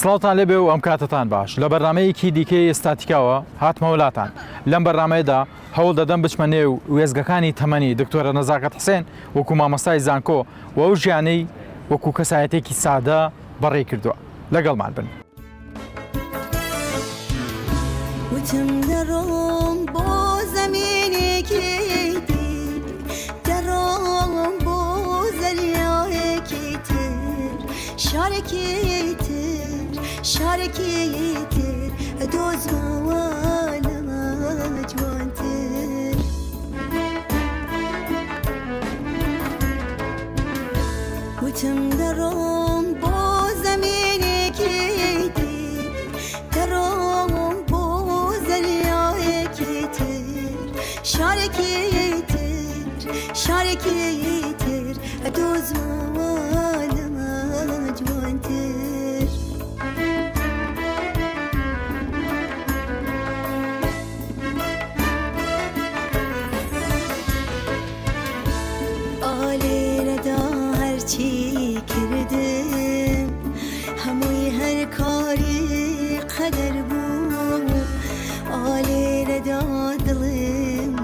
سڵاوتان لێبێ و ئەم کاتتان باش لە بەرنمەیەکی دیکەی ئێستاتیکاوە هاتمە وڵاتان لەم بەرنمەیەدا هەوڵ دەدەم بچمە نێو وێزگەکانی تەمەنی دکتۆرە نەزاکەت حسێن وەکو مامۆستای زانکۆ و ئەو ژیانەی وەکو کەسایەتێکی سادە بەڕێ کردووە لەگەڵمان بن. وتم دەڕۆم بۆ زەمینێکی دەڕۆم بۆ زەریایەکی تر شارێکی تر دۆزمەوە لەمە جوانتر وتم دەڕۆم بۆ زەمینێکی دەڕۆم بۆ زەریایەکی تر شارێکی تر دۆزمەوە لەمە جوانتر ئالێرەدا هەرچی کردم هەمووی هەر کاری قەدەر بوو ئالێرەدا دڵم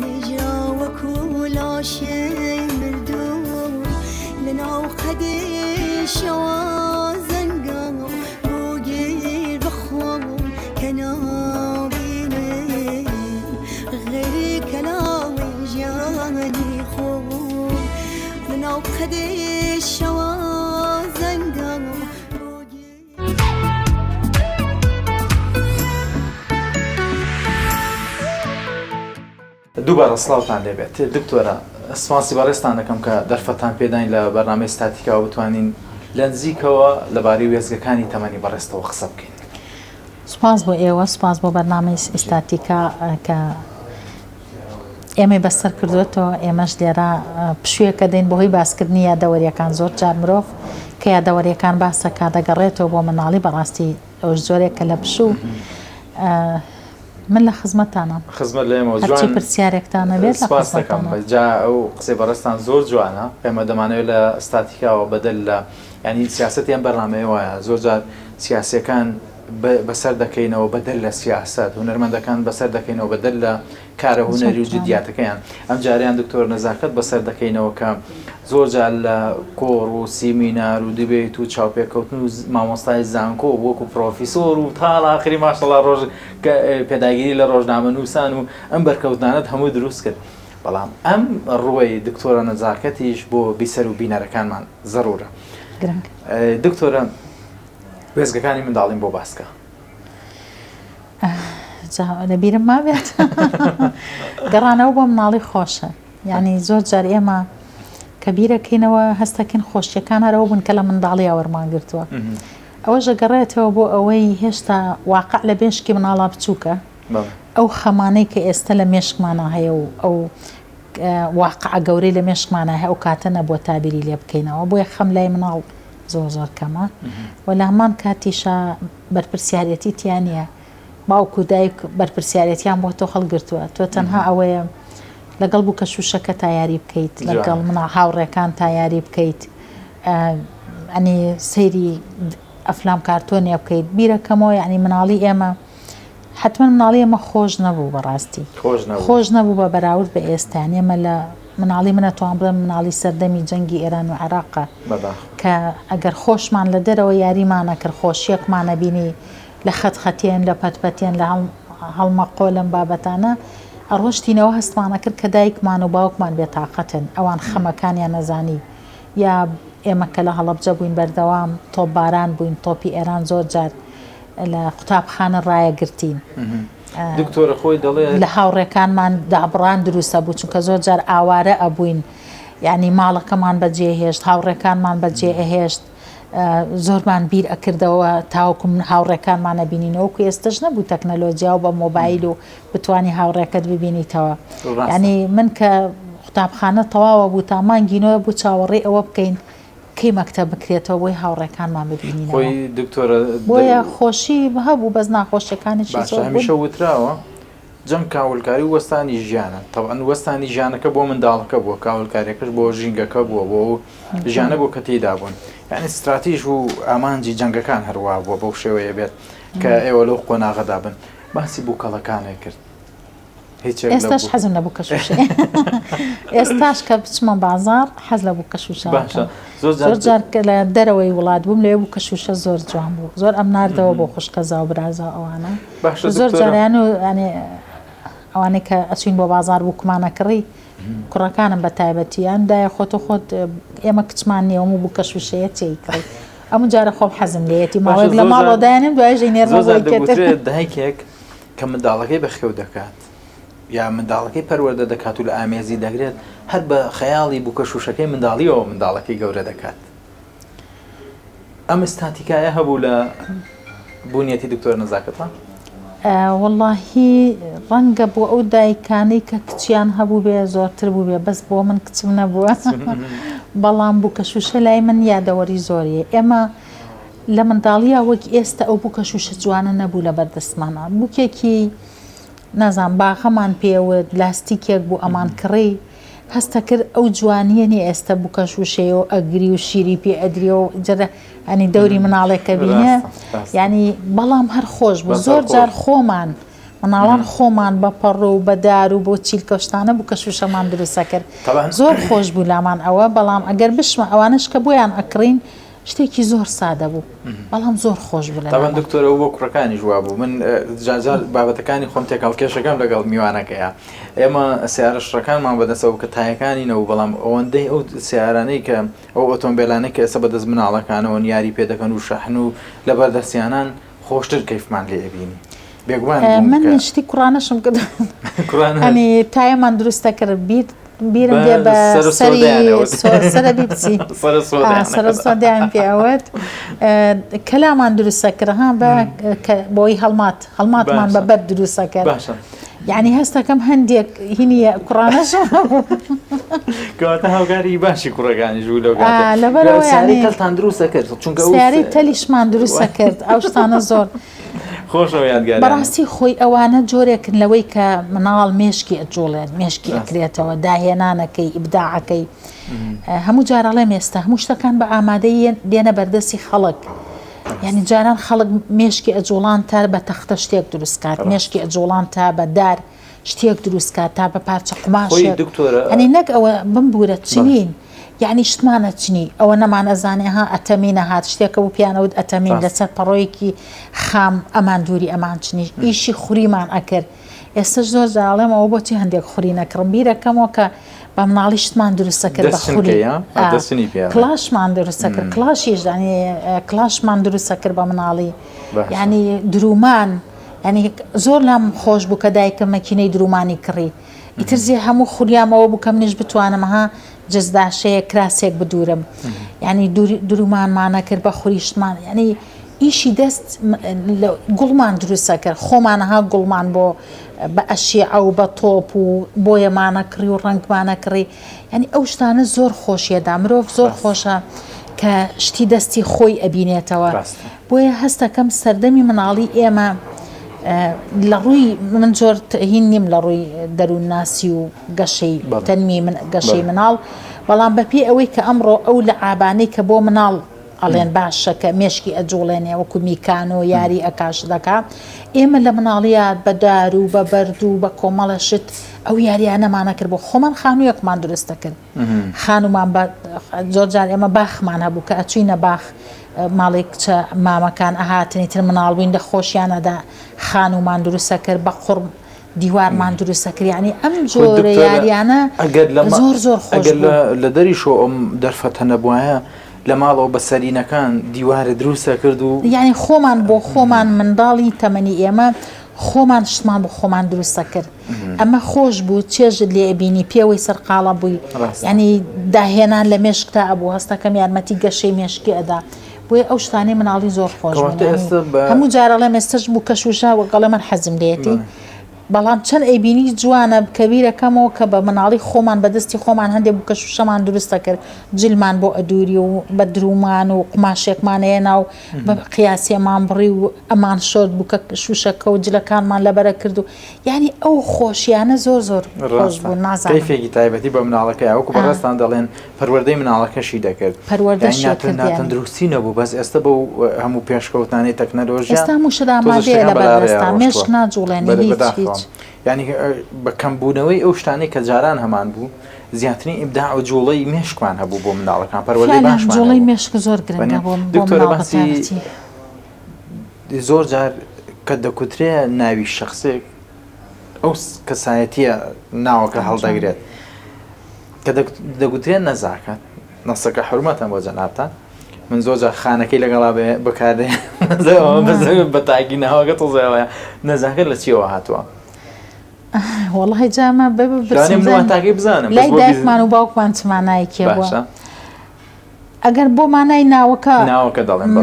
نێژرا وەکو لاشەی مردوو لەناو قەدێشەوە زەنگا بۆ گیر بخۆم کە نابینم غەیری کەلاوی ژیانی خۆم لەناو قەدێشەوە زەنگا دووبارە سڵاوتان لێبێت دکتۆرە سپاسی بەڕێستان دەکەم کە دەرفەتان پێداین لە بەرنامەی ئێستاتیکاوە بتوانین لە نزیکەوە لەبارەی وێزگەکانی تەمەنی بەڕێستەوە قسە بکەین. سپاس بۆ ئێوە سپاس بۆ بەرنامەی ئێستاتیکا کە ئێمە بەسەر کردوێتەوە ئێمەش لێرە پشوویەکە دەین بۆ هۆی باسکردنی یادەوەریەکان زۆر جار مرۆڤ کە یادەوەریەکان باسەکە دەگەڕێتەوە بۆ مناڵی بەڕاستی ئەوش زۆرێکە لە پشوو من لە خزمەتانە خزمەت لە ئێمە هەرچی پرسیارێکتانە بێت سپاس دەکەم جا ئەو قسەی بەڕێستان زۆر جوانە ئێمە دەمانەوێت لە ئێستاتیکاوە بەدەل لە ینی سیاسەتیان بەرنامەیە وایە زۆر جار سیاسیەکان بەسەر دەکەینەوە بەدەل لە سیاست هونەرمەندەکان بەسەر دەکەینەوە بەدەل لە کارە هونەری و جدیاتەکەیان ئەم جاریان دکتۆر نەزاکەت بەسەر دەکەینەوە کە زۆر جار لە کۆڕ و سیمینار و دبێت و چاوپێککەوتن و مامۆستای زانکۆ وەکو پرۆفیسۆر و تا ئاخری ماشەڵڵا ڕۆژ پێداگیری لە ڕۆژنامە نووسان و ئەم بەرکەوتانت هەموو دروست کرد بەڵام ئەم ڕۆی دکتۆرە نەزاکەتیش بۆ بیسەر و بینەرەکانمان زەرورە. دکتۆرە وێزگەکانی منداڵین بۆ باسکە لەبیرم مابێت گەڕانەوە بۆ مناڵی خۆشە یعنی زۆر جار ئێمە کە بیرەکەینەوە هەستەکەین خۆشیەکان هەرەوە بوون کە لە منداڵی وەرمان گرتووە ئەوەش گەڕێتەوە بۆ ئەوەی هێشتا واقع لە بێشکی مناڵا بچووکە ئەو خەمانەی کە ئێستا لە مێشکمانە هەیە و ئەو واقع گەورەی لە مێشکمانە هەیە ئەو کاتە نەبووە تابیری لێ بکەینەوە بۆیە خەم لای مناڵ زۆر کەمە و لە هەمان کاتیشە بەرپرسیارەتی تیانە باوکو دایک بەرپرسیارەتیان بۆ تۆ هەڵگرتووە تۆ تەنها ئەوەیە لەگەڵ بوو کە شوشەکە تایاری بکەیت لەگەڵ منە هاوڕێکان تایاری بکەیت ئەنی سەیری ئەفلام کارتۆنێ بکەیت بیرەکەمەوە یعنی مناڵی ئێمە حتمما مناڵی ئێمە خۆش نەبوو بەڕاستی خۆش نەبوو بە بەراورد بە ئێستان ئێمە لە مناڵی منەتوان بڵێم مناڵی سەردەمی جەنگی ئێران و عێراقە کە ئەگەر خۆشمان لە دەرەوە یاریمانە کرد خۆشیەکمانە بینی لە خەتخەتیان لە پەتپەتیان لە هەڵمەقۆ لەم بابەتانە ئەڕۆشتینەوە هەستمانە کرد کە دایکمان و باوکمان بێتاقەتن ئەوان خەمەکانیان نەزانی یا ئێمە کە لە هەڵەبجە بووین بەردەوام تۆپباران بووین تۆپی ئێران زۆر جار لە قوتابخانە ڕایەگرتین دکتۆرە خۆی دەڵێ لە هاوڕێکانمان دابڕان دروستە بوو چونکە زۆر جار ئاوارە ئەبووین یعنی ماڵەکەمان بەجێهێشت هاوڕێکانمان بەجێهێشت زۆرمان بیر ئەکردەوە تاوەکم هاوڕێکانمانە بینینەوەکو ئێستش نەبوو تەکنەلۆجیا و بە مۆبایل و بتوانی هاوڕێکت ببینیتەوە ینی من کە قوتابخانە تەواوە بوو تا مانگینەوە بوو چاوەڕێ ئەوە بکەین کەی مەکتەب بکرێتەوە بۆی هاوڕێکانمان ببینینەوە دکتۆرە بۆیە خۆشی هەبوو بەس ناخۆشیەکانیشی هەمیشە وتراوە جەنگ کاولکاری و وەستانی ژیانە طبعاً وەستانی ژیانەکە بۆ منداڵەکە بووە کاولکاریەکەش بۆ ژینگەکە بووە بۆ ژیانە بۆ کە تێدا بوون یعنی استراتیژ و ئامانجی جەنگەکان هەروە بووە بەو شێوەیە بێت کە ئێوە لەو قۆناغەدا بن باسی بووکەڵەکانێ کرد ئێستاش حەزم لە بووکەشوشە ئێستاش کە بچمە بازار حەز لە بووکەشوشە زۆر جار لە دەرەوەی وڵات بووم لێ بووکەشوشە زۆر جوان بوو زۆر ئەم ناردەوە بۆ خوشکەزا و برازە ئەوانە زۆر جاریان و ئەوانەی کە ئەچین بۆ بازار بووکمانە کڕی کوڕەکانم بە تایبەتیان دایە خۆتە خۆت ئێمە کچمان نیە و بووکەشوشەیە چی کڕی ئەم جارە خۆم حەزم لێتی ماوەیەک لە ماڵۆدایانم دوای ژینێڕ دایکێک کە منداڵەکەی بەخێو دەکات یا منداڵەکەی پەروەردە دەکات و لە ئامێزی دەگرێت هەر بە خەیاڵی بووکەشوشەکەی منداڵیەوە منداڵەکەی گەورە دەکات ئەم ئستاتیکایە هەبوو لە بوونیەتی دکتۆر نەزاکەتە؟ واللهی ڕەنگە بۆ ئەو دایکانەی کە کچیان هەبوو بێ زۆرتر بوو بێ بەس بۆ من کچم نەبووە بەڵام بووکەشوشە لای من یادەوەری زۆریە ئێمە لە منداڵیە وەک ئێستا ئەو بووکەشوشە جوانە نەبوو لە بەردەستمانە بووکێکی نازان باخەمان پێوت لاستیکێک بوو ئەمان کڕی هەستە کرد ئەو جوانیەنی ئێستا بووکەشوشەیە و ئەگری و شیری پێ ئەدرێ و جرە ئەنی دەوری مناڵێکە بینە ینی بەڵام هەر خۆش بوو زۆر جار خۆمان مناڵان خۆمان بە پەڕ و بەدار و بۆ چیلکەشتانە بووکەشوشەمان دروستە کرد زۆر خۆش بوو لامان ئەوە بەڵام ئەگەر بشمە ئەوانش کە بۆیان ئەکڕین شتێکی زۆر سادە بوو بەڵام زۆر خۆش بوو تاوان دکتۆرە بۆ کوڕەکانی ژوا بوو من جار بابەتەکانی خۆم تێکەڵکێشەکەم لەگەڵ میوانەکەیە ئێمە سیارەشەکانمان بەدەستەوە کە تایەکانینەوە بەڵام ئەوەندەی ئەو سیارانەی کە ئەو ئۆتۆمبیلانەی کە ئێستا بەدەست مناڵەکانەوە یاری پێ دەکەن و شەحن و لە بەردەستیانان خۆشتر کەیفمان لێ بینی من شتی کوڕانەشم کرد ئەنی تایەمان دروستە کرد بیرم دێ بە سەرە بیبچی سەرسۆدیان پێوت کەلامان دروستە کردها بۆی هەڵماتمان بە بەر دروستە کرد یعنی هەستەکەم هەندێک هینیە کوڕانەشم کەواتە هاوکاری باشی کوڕەکانی ژوو لەبەرەوە تەلتان دروستە کرد چونکە سیارەی تەلیشمان دروستە کرد ئەو شتانە زۆر بەڕاستی خۆی ئەوانە جۆرێکن لەوەی کە مناڵ مێشکی ئەجۆڵێن مێشکی ئەکرێتەوە داهێنانەکەی ئیبداعەکەی هەموو جارەڵێم ئێستا هەموو شتەکان بە ئامادەی دێنە بەردەستی خەڵک یعنی جاران خەڵک مێشکی ئەجۆڵان تا بە تەختە شتێک دروستکات مێشکی ئەجۆڵان تا بە دار شتێک دروستکات تا بە پارچە قماشێک ئەنی نەک ئەوە بمبورە چنین یعنی شتمانە چنی ئەوە نەمان ئەزانێ ها ئەتەمینە هات شتێکە بوو پیانەوت ئەتەمین لەسەر پەڕۆیەکی خام ئەمان دووری ئەمان چنی ئیشی خوریمان ئەکرد ئێستش زۆر جاڵێم ئەوە بۆچی هەندێک خوری نەکڕم بیرەکەمەوە کە بە مناڵی شتمان دروستە کرد بە خوری کلاشمان دروستە کرد کلاشیش کلاشمان دروستە کرد بە مناڵی یعنی درومان ینی زۆر لام خۆش بوو کە دایکە مەکینەی درومانی کڕی ئیترزیێ هەموو خوریامەوە بوو کە منیش بتوانمها جزداشەیە کراسێک بدورم ینی درومانمانە کرد بە خوریشتمان ینی ئیشی دەست گوڵمان دروستە کرد خۆمانەها گوڵمان بۆ بە ئەشیعە و بە تۆپ و بۆیەمانە کڕی و ڕنگمانە کڕی ینی ئەو شتانە زۆر خۆشیەدا مرۆڤ زۆر خۆشە کە شتی دەستی خۆی ئەبینێتەوە بۆیە هەستەکەم سەردەمی مناڵی ئێمە لە ڕووی من زۆر هین نیم لە ڕووی دەروونناسی و گەشەی تەنمی گەشەی مناڵ بەڵام بەپێ ئەوەی کە ئەمڕۆ ئەو لە ئابانەی کە بۆ مناڵ ئەڵێن باشە کە مێشکی ئەجوڵێنێ وەکو میکان و یاری ئەکاش دەکا ئێمە لە مناڵیات بە دار و بە بەرد و بە کۆمەڵە شت ئەو یاریانەمانە کرد بۆ خۆمان خانوویەکمان دروستە کرد خانومان زۆر جار ئێمە باخمان هەبوو کە ئەچوینە باخ ماڵێک کچە مامەکان ئەهاتنی تر مناڵ بووین لە خۆشیانەدا خانومان دروستە کرد بە قوڕم دیوارمان دروستە کرد یعنی ئەم جۆرە یاریانە زۆر خۆش لە دەریشۆ ئەم دەرفەتە نەبووایە لە ماڵەوە بە سەرینەکان دیوارە دروستە کرد و یعنی خۆمان بۆ خۆمان منداڵی تەمەنی ئێمە خۆمان شتمان بۆ خۆمان دروستە کرد ئەمە خۆش بوو چێژت لێ بینی پێوەی سەرقاڵە بووی ینی داهێنان لە مێشکتا ئەبوو هەستەکەم یارمەتی گەشەی مێشکی ئەدا بۆیە ئەو شتانەی مناڵی زۆر خۆش هەموو جارەڵێ مێستش بوو کەشوشە وەگەڵە من حەزم لێتی بەڵام چەند ئەیبینی جوانە کەبیرەکەمەوە کە بە مناڵی خۆمان بەدەستی خۆمان هەندێک بوو کە شوشەمان دروستە کرد جلمان بۆ ئەدووری و بە درومان و قماشێکمان هێنا و بە قیاسێمان بڕی و ئەمان شۆرت بوو کە شوشەکە و جلەکانمان لەبەرە کرد و یعنی ئەو خۆشیانە زۆر زۆر خۆش بوو نازانم کەیفێکی تایبەتی بە مناڵەکە وەکو بەڕاستان دەڵێن پەروەردەی مناڵەکەشی دەکرد ناتەندروستی نەبوو بەس ئێستا بە هەموو پێشکەوتانی تەکنەلۆژیا ئێستا موشدامادەیە لە بەردەستا مێشک ناجوڵێنی هیچ ینی بە کەمبوونەوەی ئەو شتانەی کە جاران هەمان بوو زیاترین ئیبداع و جوڵەی مێشکمان هەبوو بۆ مناڵەکان پەروەردەی باشمان جوڵەی مێشک زۆر گرنگە بۆ دکتۆرە باسی زۆر جار کە دەکوترێ ناوی شخصێک ئەو کەسایەتیە ناوەکە هەڵدەگرێت کە دەگوترێن نەزاکات نەسەکە حرمەتە بۆ جەنابتان من زۆر خانەکەی لەگەڵا بەکاردێ بە تاگی ناوەکە تۆزەوەیە نەزاکە لە چیەوە هاتووە وەڵی جامە تاگی بزانم لای دایکمان و باوکمان چمانایەکێ بووە ئەگەر بۆ مانای ناوەکە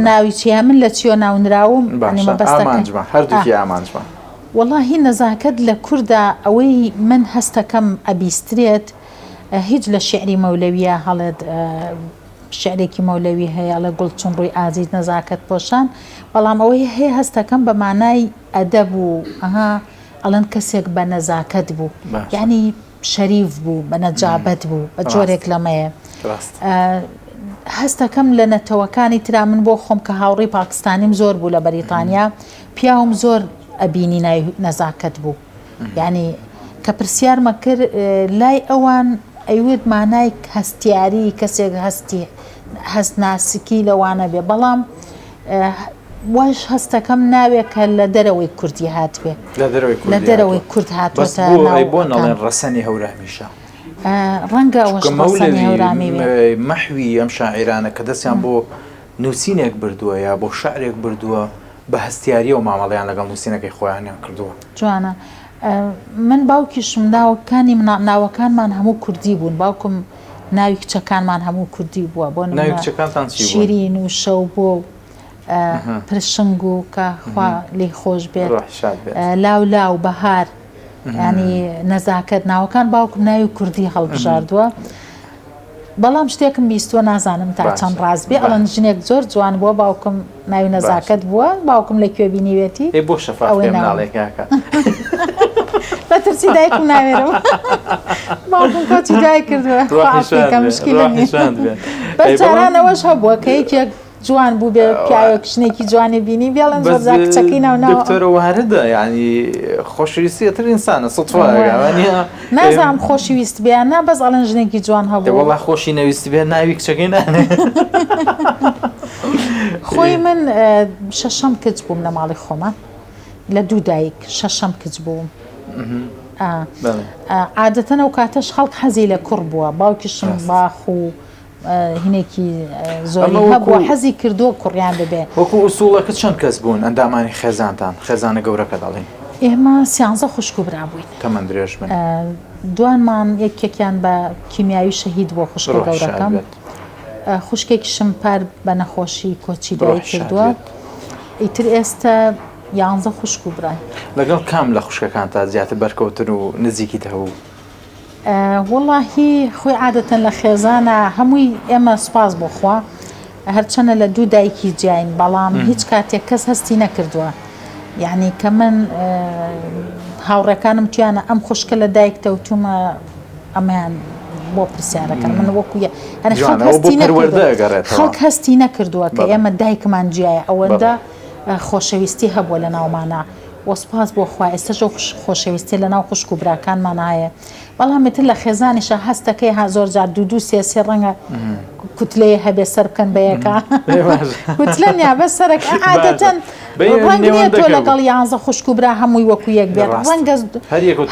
ناوی چیە من لە چیۆ ناونراوم هەردووکی ئامانجمە وەڵی نەزاکەت لە کووردا ئەوەی من هەستەکەم ئەبیسترێت هیچ لە شعری مەولەویە هەڵێت شعرێکی مەولەوی هەیە لە گوڵچون ڕووی ئازیز نەزاکەت پۆشان بەڵام ئەوەی هەیە هەستەکەم بە مانای ئەدەب و ئەڵەن کەسێک بە نەزاکەت بوو یعنی شەریف بوو بە نەجابەت بوو بە جۆرێک لەمەیە هەستەکەم لە نەتەوەکانی ترا من بۆ خۆم کە هاوڕێی پاکستانیم زۆر بوو لە بەریتانیا پیاوم زۆر ئەبینی ناوی نەزاکەت بوو یعنی کە پرسیارمە کرد لای ئەوان ئەیوێت مانای هەستیاری کەسێک هەست ناسکی لەوانە بێ بەڵام واش هەستەکەم ناوێت کە لە دەرەوەی کوردی هاتوێ لە دەرەوەی کورد هاتوۆتە بۆ نەڵێن ڕەسەنی هەورامیشە ڕەنگە ئەوەشڕەسەنی هەورامی مەحوی ئەم شاعیرانە کە دەستیان بۆ نووسینێک بردووە یا بۆ شعرێک بردووە بە هەستیاری و مامەڵیان لەگەڵ نووسینەکەی خۆیانیان کردووە جوانە من باوکیشم ناوەکانی ناوەکانمان هەموو کوردی بوون باوکم ناوی کچەکانمان هەموو کوردی بووە بۆ شیرین و شەو بۆ پرشنگ و کە خوا لی خۆش بێت لاو لاو بەهار ینی نەزاکەت ناوەکان باوکم ناوی کوردی هەڵبژاردووە بەڵام شتێکم بیستوە نازانم تا چەند ڕاست بێ ئەڵەن ژنێک زۆر جوان بووە باوکم ناوی نەزاکەت بووە باوکم لەکوێ بینیوێتی بۆ شەفاعی مناڵێکاکە بە ترسی دایکم ناوێرم باوکم کۆچی دای کردووە بەچارانەوەش هەبووە کە یەکێک جوان بوو بێ پیاوێک شنێکی جوانی بینی بێڵەن زۆر کچەکەی ناوناوە دکتۆرە وارده ینی خۆشویستیەتر ئینسانە نازانم خۆشویست بێ نا بەس ئەڵەن ژنێکی جوان هەبوو وەڵا خۆشی نەویستی بێ ناوی کچەکەی نانێ خۆی من شەشەم کچ بووم لە ماڵی خۆمان لە دوو دایک شەشەم کچ بووم عادەتەن ئەو کاتەش خەڵک حەزی لە کوڕ بووە باوکیشم باخ و هینێکی زۆری هەبووە حەزی کردووە کوڕیان ببێ وەکو ئوسوڵەکە چەند کەس بوون ئەندامانی خێزانتان خێزانە گەورەکە دەڵێن ئێمە سیانزە خوشک و برا بووین تەمەن درێژ من دوانمان یەکێکیان بە کیمیاوی شەهید بووە خوشکە گەورەکەم خوشکێکیشم پار بە نەخۆشی کۆچی دای کردووە ئیتر ئێستا 11 خوشک و برای لەگەڵ کام لە خوشکەکان تا زیاتر بەرکەوتن و نزیکی هەبوو وەڵاهی خۆی عادەتەن لە خێزانە هەمووی ئێمە سوپاس بۆ خوا هەرچەنە لە دوو دایکی جیاین بەڵام هیچ کاتێک کەس هەستی نەکردووە یعنی کە من هاوڕێکانم توانە ئەم خوشکە لە دایکتە و تومە ئەمەیان بۆ پرسیارەکەن من وەکوە خەڵک هەستی نەکردووە کە ئێمە دایکمان جیایە ئەوەندە خۆشەویستی هەبووە لە ناومانە وەسپاس بۆ خوا ئێستاش خۆشەویستی لە ناو خوشک و براکانمان هەیە بەڵام تر لە خێزانیشە هەستەکەی زۆر جار دوو سێ ڕەنگە کوتلەیە هەبێ سەر بکەن بە یەکە کوتلە نیا بە سەرک عادەتەن ڕەنگ نییە تۆ لەگەڵ 11 خوشک و برا هەمووی وەکو یەک بێت ڕەنگە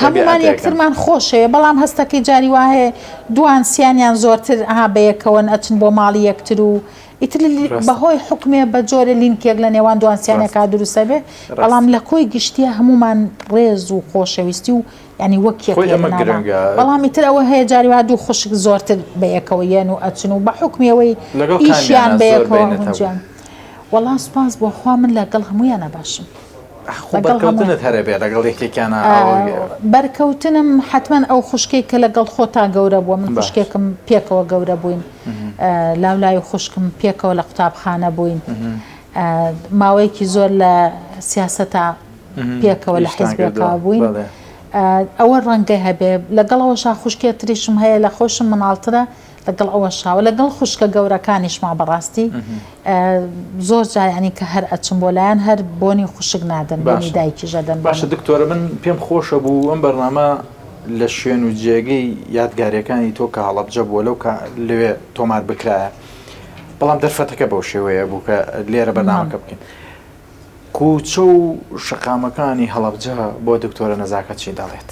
هەمومان یەکترمان خۆشەیە بەڵام هەستەکەی جاری وایە دوان سییانیان زۆرتر بە یەکەوەن ئەچن بۆ ماڵی یەکتر و ئیتر بەهۆی حکمێ بە جۆرە لینکێک لە نێوان دوانسیانێکا دروستە بێ بەڵام لە کۆی گشتیە هەمومان ڕێز و خۆشەویستی و ینی وەکێک بەڵامی تر ئەوە هەیە جاری وا دوو خوشک زۆرتر بە یەکەوە یەن و ئەچن و بە حکمەوەی ئیشیان بە یەکەوە هەنجیان وەڵام سوپاس بۆ خوا من لەگەڵ هەموویانە باشم بەرکەوتنت هەرە بێ لەگەڵ یەکێکیانە بەرکەوتنم حتمما ئەو خوشکێک کە لەگەڵ خۆتا گەورە بووە من خوشکێکم پێکەوە گەورە بووین لاولای خوشکم پێکەوە لە قوتابخانە بووین ماوەیەکی زۆر لە سیاسەتا پێکەوە لە حیزبێکا بووین ئەوە ڕەنگە هەبێ لەگەڵەوەشا خوشکێ تریشم هەیە لە خۆشم مناڵترە لەگەڵ ئەوە شاوە لەگەڵ خوشکە گەورەکانیشما بەڕاستی زۆر جایانی کە هەر ئەچم بۆ لایەن هەر بۆنی خوشک نادەن بۆنی دایکی ژەدەن باشە دکتۆرە من پێم خۆشە بوو ئەم بەرنامە لە شوێن و جێگەی یادگاریەکانی تۆ کە هەڵەبجە بووە لەو لەوێ تۆمار بکرایە بەڵام دەرفەتەکە بەو شێوەیە بوو کە لێرە بەرنامەکە بکەین کوچە و شقامەکانی هەڵەبجە بۆ دکتۆرە نەزاکە چی دەڵێت؟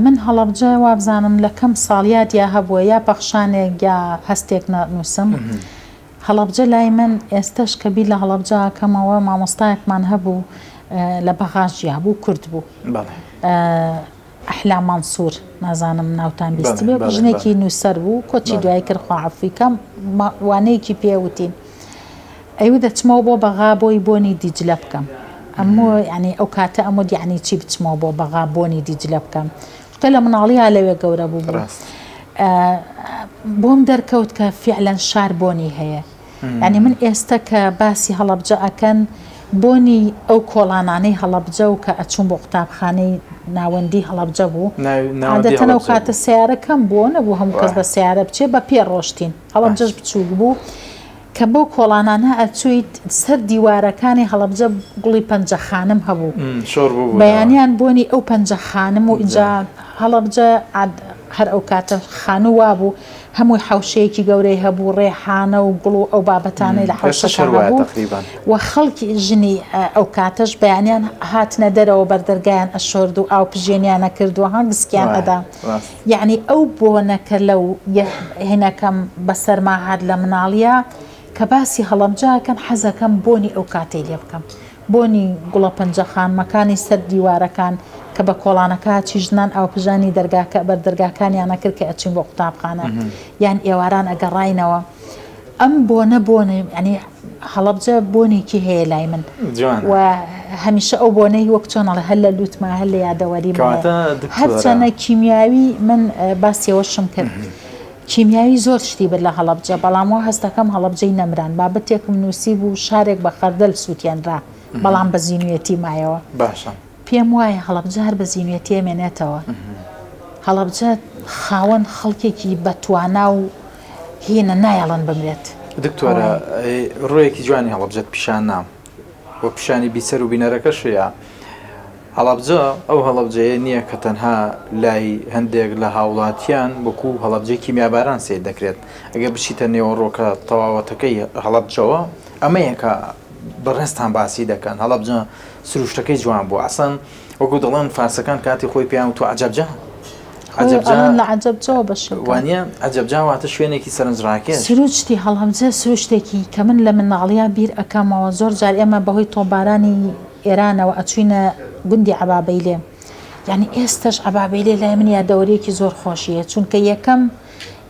من هەڵەبجە وابزانم لە کەم ساڵیات یا هەبووە یا پەخشانێک یا هەستێک نووسم هەڵەبجە لای من ئێستش کە بیر لە هەڵەبجەکەمەوە مامۆستایەکمان هەبوو لە بەغاژیا بوو کورد بوو ئەحلا مانسوور نازانم ناوتان بیستی بێ ژنێکی نووسەر بوو کۆچی دوای کرد خواعفیکەم وانەیەکی پێوتین ئەوی دەچمەوە بۆ بەغا بۆی بۆنی دیجلە بکەم ئەمە ینی ئەو کاتە ئەمە دیعنی چی بچمەوە بۆ بەغا بۆنی دیجلە بکەم شتە لە مناڵیە لەوێ گەورە بوو بۆم دەرکەوت کە فعلەن شار بۆنی هەیە ینی من ئێستا کە باسی هەڵەبجە ئەکەن بۆنی ئەو کۆڵانانەی هەڵەبجە و کە ئەچوون بۆ قوتابخانەی ناوەندی هەڵەبجە بوو عادەتەن ئەو کاتە سیارەکەم بۆ نەبوو هەموو کەس بە سیارە بچێ بە پێ ڕۆشتین هەڵەبجەش بچووک بوو کە بۆ کۆڵانانە ئەچویت سەر دیوارەکانی هەڵەبجە گوڵی پەنجەخانم هەبوو بەیانیان بۆنی ئەو پەنجەخانم و ئینجا هەڵەبجە هەر ئەو کاتە خانوو وابوو هەمووی حوشەیەکی گەورەی هەبوو ڕێحانە و گوڵ و ئەو بابەتانەی لە حوشەکە هەبوو و خەڵکی ژنی ئەو کاتەش بەیانیان هاتنە دەرەوە بەردەرگایان ئەشۆرد و ئاو پژێنیانە کردووە هەنگسکیان ئەدا یعنی ئەو بۆنەکە لەو هێنەکەم بەسەرما هات لە مناڵیە کە باسی هەڵەبجەکەن حەزەکەم بۆنی ئەو کاتەی لێ بکەم بۆنی گوڵە پەنجەخان مەکانی سەر دیوارەکان کە بە کۆڵانەکە چی ژنان ئەو پژانی بەردەرگاکانیانە کرد کە ئەچین بۆ قوتابخانە یان ئێواران ئەگەڕاینەوە ئەم بۆنە ینی هەڵەبجە بۆنێکی هەیە لای من و هەمیشە ئەو بۆنەی وەک چۆنەڵە هەر لە لوتما هەر لە یادەوەری هەرچەنە کیمیاوی من باسیەوەشم کرد کیمیاوی زۆر شتی بر لە هەڵەبجە بەڵامەوە هەستەکەم هەڵەبجەی نەمران بابەتێکم نووسی بوو شارێک بە خەردەل سووتێنرا بەڵام بە زیینوێتی مایەوە باشە پێم وایە هەڵەبجە هەر بە زیینوێتی ئەمێنێتەوە هەڵەبجە خاوەن خەڵکێکی بەتوانا و هینە نایەڵەن بمرێت دکتۆرە ڕۆیەکی جوانی هەڵەبجەت پیشان نام بۆ پیشانی بیسەر و بینەرەکەشەیە هەڵەبجە ئەو هەڵەبجەیە نییە کە تەنها لای هەندێک لە هاوڵاتیان وەکو هەڵەبجەی کیمیاباران سێ دەکرێت ئەگە بچیتە نێوەڕۆکە تەواوەتەکەی هەڵەبجەوە ئەمەیە کە بەڕێستان باسی دەکەن هەڵەبجە سروشتەکەی جوان بوو ئەسەن وەکو دەڵێن فارسەکان کاتی خۆی پێیان و تو عەجەبجە لە عەجەبجەوە بەش وانە عەجەبجا واتە شوێنێکی سەرنجڕاکێش سروشتی هەڵەبجە سروشتێکی کە من لە مناڵیا بیر ئەکەمەوە زۆر جار ئێمە بەهۆی تۆمبارانی ئێرانەوە ئەچوینە گوندی عەبابەیلێ یعنی ئێستش عەبابەیلێ لای من یادەوەریەکی زۆر خۆشیە چونکە یەکەم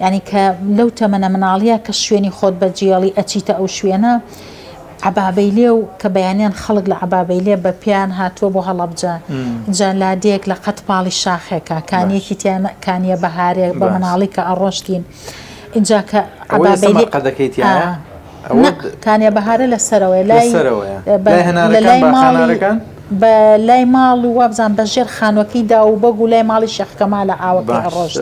یعنی کە لەو تەمەنە مناڵیە کە شوێنی خۆت بەجێڵی ئەچیتە ئەو شوێنە عەبابەیلێ و کە بەیانیان خەڵک لە عەبابەیلێ بە پیان هاتووە بۆ هەڵەبجە جالادێک لە قەتپاڵی شاخێکە کانیەکی تیان کانیە بەهارێک بە مناڵی کە ئەڕۆشتین اینجا کە عەبابەیلێ قەدەکەیتیایە کانیە بەهارە لەسەرەوەی لای ماڵەکان بە لای ماڵ و وابزان بەژێر خانوەکەی دا و بەگ و لای ماڵی شێخ کەمال لە ئاوەکەی ڕۆژ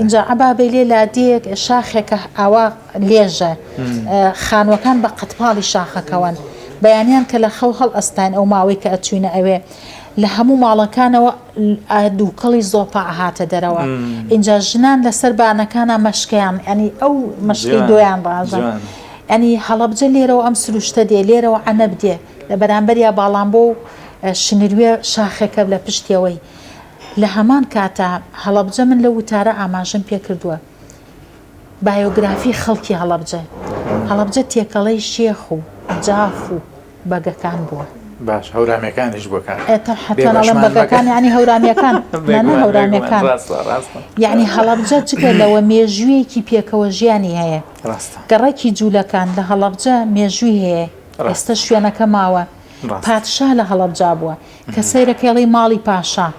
اینجا عەبابەیلێ لادێک شاخێکە ئاوا لێژە خانوەکان بە قەتپاڵی شاخەکەون بەیانیان کە لە خەو هەڵ ئەستان ئەو ماوەی کە ئەچوینە ئەوێ لە هەموو ماڵەکانەوە دووکەڵی زۆپا هاتە دەرەوە اینجا ژنان لەسەر بانەکانە مەشکیان ینی ئەو مەشکی دۆیان ڕاژە ینی هەڵەبجە لێرەوە ئەم سروشتە دێ لێرەوە عەنەب دێ لە بەرامبەریا باڵامبۆ و شنروێ شاخێکە لە پشتیەوەی لە هەمان کاتە هەڵەبجە من لە وتارە ئاماژەم پێ کردووە بایۆگرافی خەڵکی هەڵەبجە تێکەڵەی شێخ و جاف و بەگەکان بووە باش هەورامیەکانیش بۆکان حتەڵم بەگەکان ینی هەورامیەکان هەورامیەکان یعنی هەڵەبجە چکە لەوە مێژوویەکی پێکەوە ژیانی هەیە گەڕێکی جوولەکان لە هەڵەبجە مێژووی هەیە ئێستا شوێنەکە ماوە پادشا لە هەڵەبجا بووە کە سەیرەکەڵی ماڵی پاشا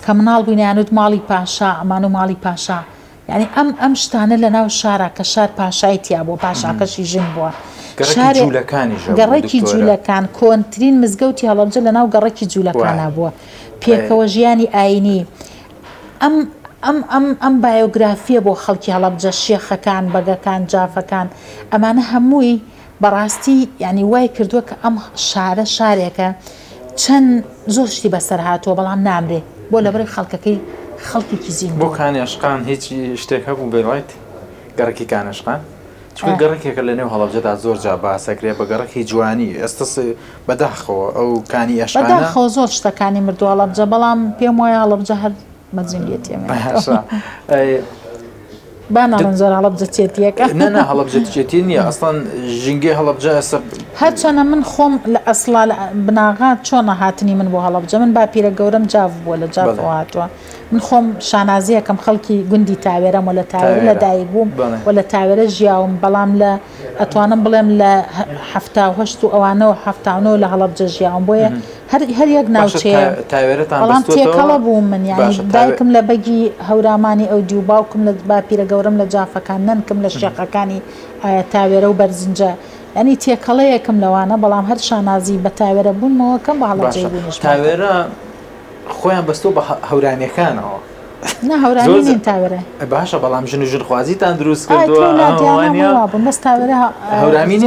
کە مناڵ بووینیانوت ماڵی پاشا ئەمان و ماڵی پاشا یعنی ئەم شتانە لە ناو شارە کە شار پاشای تیا بۆ پاشاکەشی ژن بووە گەڕێکی جوولەکان کۆنترین مزگەوتی هەڵەبجە لە ناو گەڕێکی جوولەکانە بووە پێکەوە ژیانی ئاینی ئەم بایۆگرافیە بۆ خەڵکی هەڵەبجە شێخەکان بەگەکان جافەکان ئەمانە هەمووی بەڕاستی ینی وای کردووە کە ئەم شارە شارێکە چەند زۆر شتی بەسەر هاتووە بەڵام نامرێ بۆ لەبەر خەڵکەکەی خەڵکێکی زیین بۆ کانیشقان هیچ شتێک هەبوو بێڵیت گەڕێکی کانشقان چون گەڕێکێکە لە نێو هەڵەبجەدا زۆر جا باسەکرێ بە گەڕێکی جوانی ئێستس بەداخەوە ئەو کانی ئەشقانە بەداخەوە زۆر شتەکانی مردو هەڵەبجە بەڵام پێم وایە هەڵەبجە هەر مەجنێتی باناڵم زۆر هەڵەبجە چێتیەکە نە هەڵەبجە چێتی نییە ئەسڵان ژینگەی هەڵەبجە ئەسە هەرچەنە من خۆم لە ئەسڵا بناغات چۆنە هاتنی من بۆ هەڵەبجە من باپیرە گەورەم جاف بووە لە جافەوە هاتووە من خۆم شانازیەکەم خەڵکی گوندی تاوێرەم و لە تاوێر لە دایک بووم و لە تاوێرە ژیاوم بەڵام لە ئەتوانم بڵێم لە هەفتاهشت و ئەوانەوە هەفتانەوە لە هەڵەبجە ژیاوم بۆیە هەر یەک ناوچەیە بەڵام تێکەڵە بووم من یانی دایکم لە بەگی هەورامانی ئەو دی و باوکم لە باپیرە گەورەم لە جافەکان ننکم لە شێقەکانی تاوێرە و بەرزنجە ینی تێکەڵەیەکم لەوانە بەڵام هەر شانازی بە تاوێرە بوونمەوە کەم بە هەڵەبجەی بوونیش تاوێرە خۆیان بەستۆ بە هەورانیەکانەوە نه هەورانی نین تاوێرە باشە بەڵام ژن و ژنخوازیتان دروست کردووە بەس تاوێرە هەورانی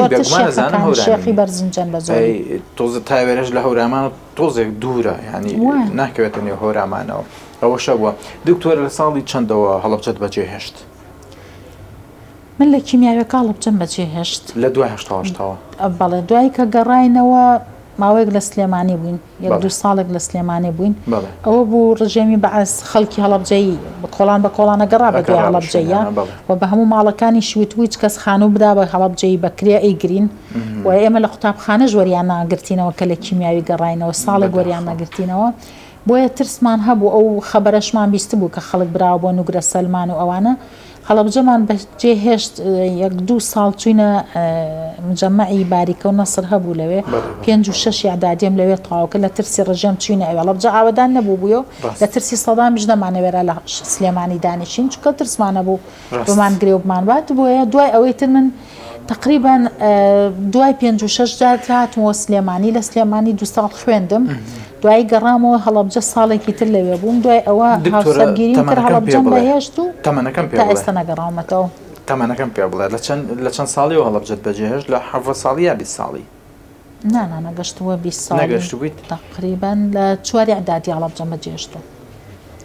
شێخی بەرزنجەن بە زۆری تۆزە تاوێرەش لە هەورامان تۆزێک دوورە ینی ناکەوێتە نێو هەورامانەوە ئەوەشە بووە دکتۆرە لە ساڵی چەندەوە هەڵەبجەت بەجێهێشت من لە کیمیاویەکە هەڵەبجەم بەجێهێشت لە دوای هەشتاوە بەڵێ دوای کە گەڕاینەوە ماوەیەک لە سلێمانی بووین یەک دوو ساڵێک لە سلێمانی بووین ئەوە بوو ڕژێمی بەعەس خەڵکی هەڵەبجەیی بە کۆڵانە گەڕا بە دوای هەڵەبجەیە و بە هەموو ماڵەکانی شویت هیچ کەس خانوو بدا بە هەڵەبجەیی بەکرێ ئەیگرین و ئێمە لە قوتابخانەش وەریان ناگرتینەوە کە لە کیمیاوی گەڕاینەوە ساڵێک وەریان ناگرتینەوە بۆیە ترسمان هەبوو ئەو خەبەرەشمان بیست بوو کە خەڵک براوە بۆ نوگرە سەلمان و ئەوانە هەڵەبجەمان بەجێهێشت یەک دوو ساڵ چوینە مجەمەعی باریکە و نەسر هەبوو لەوێ 5 و 6 یاعدادیم لەوێ تەواوکە لە ترسی ڕژێم چوینە ئەوێ هەڵەبجە ئاوەدان نەبوو بووە لە ترسی سەدامیش نەمانەوێرە لە سلێمانی دانیشین چونکە ترسمانە بوو بمان گرێ و بمان بات بۆیە دوای ئەوەی تر من تقریبا دوای 5 و 6 جار هاتمەوە سلێمانی لە سلێمانی 2 ساڵ خوێندم دوای گەڕامەوە هەڵەبجە ساڵێکی تر لەوێ بووم دوای ئەوە هاوسەرگیریم کرد هەڵەبجەم بەهێشت و تا ئێستا نەگەڕاومەتەوە تەمەنەکەم پێ بڵێ لە چەند ساڵیەوە هەڵەبجەت بەجێهێشت لە 7 ساڵی یا 20 ساڵی نەگەشتووە 20 ساڵ تقریبا لە 4 ئەعدادی هەڵەبجەم بەجێهێشتووە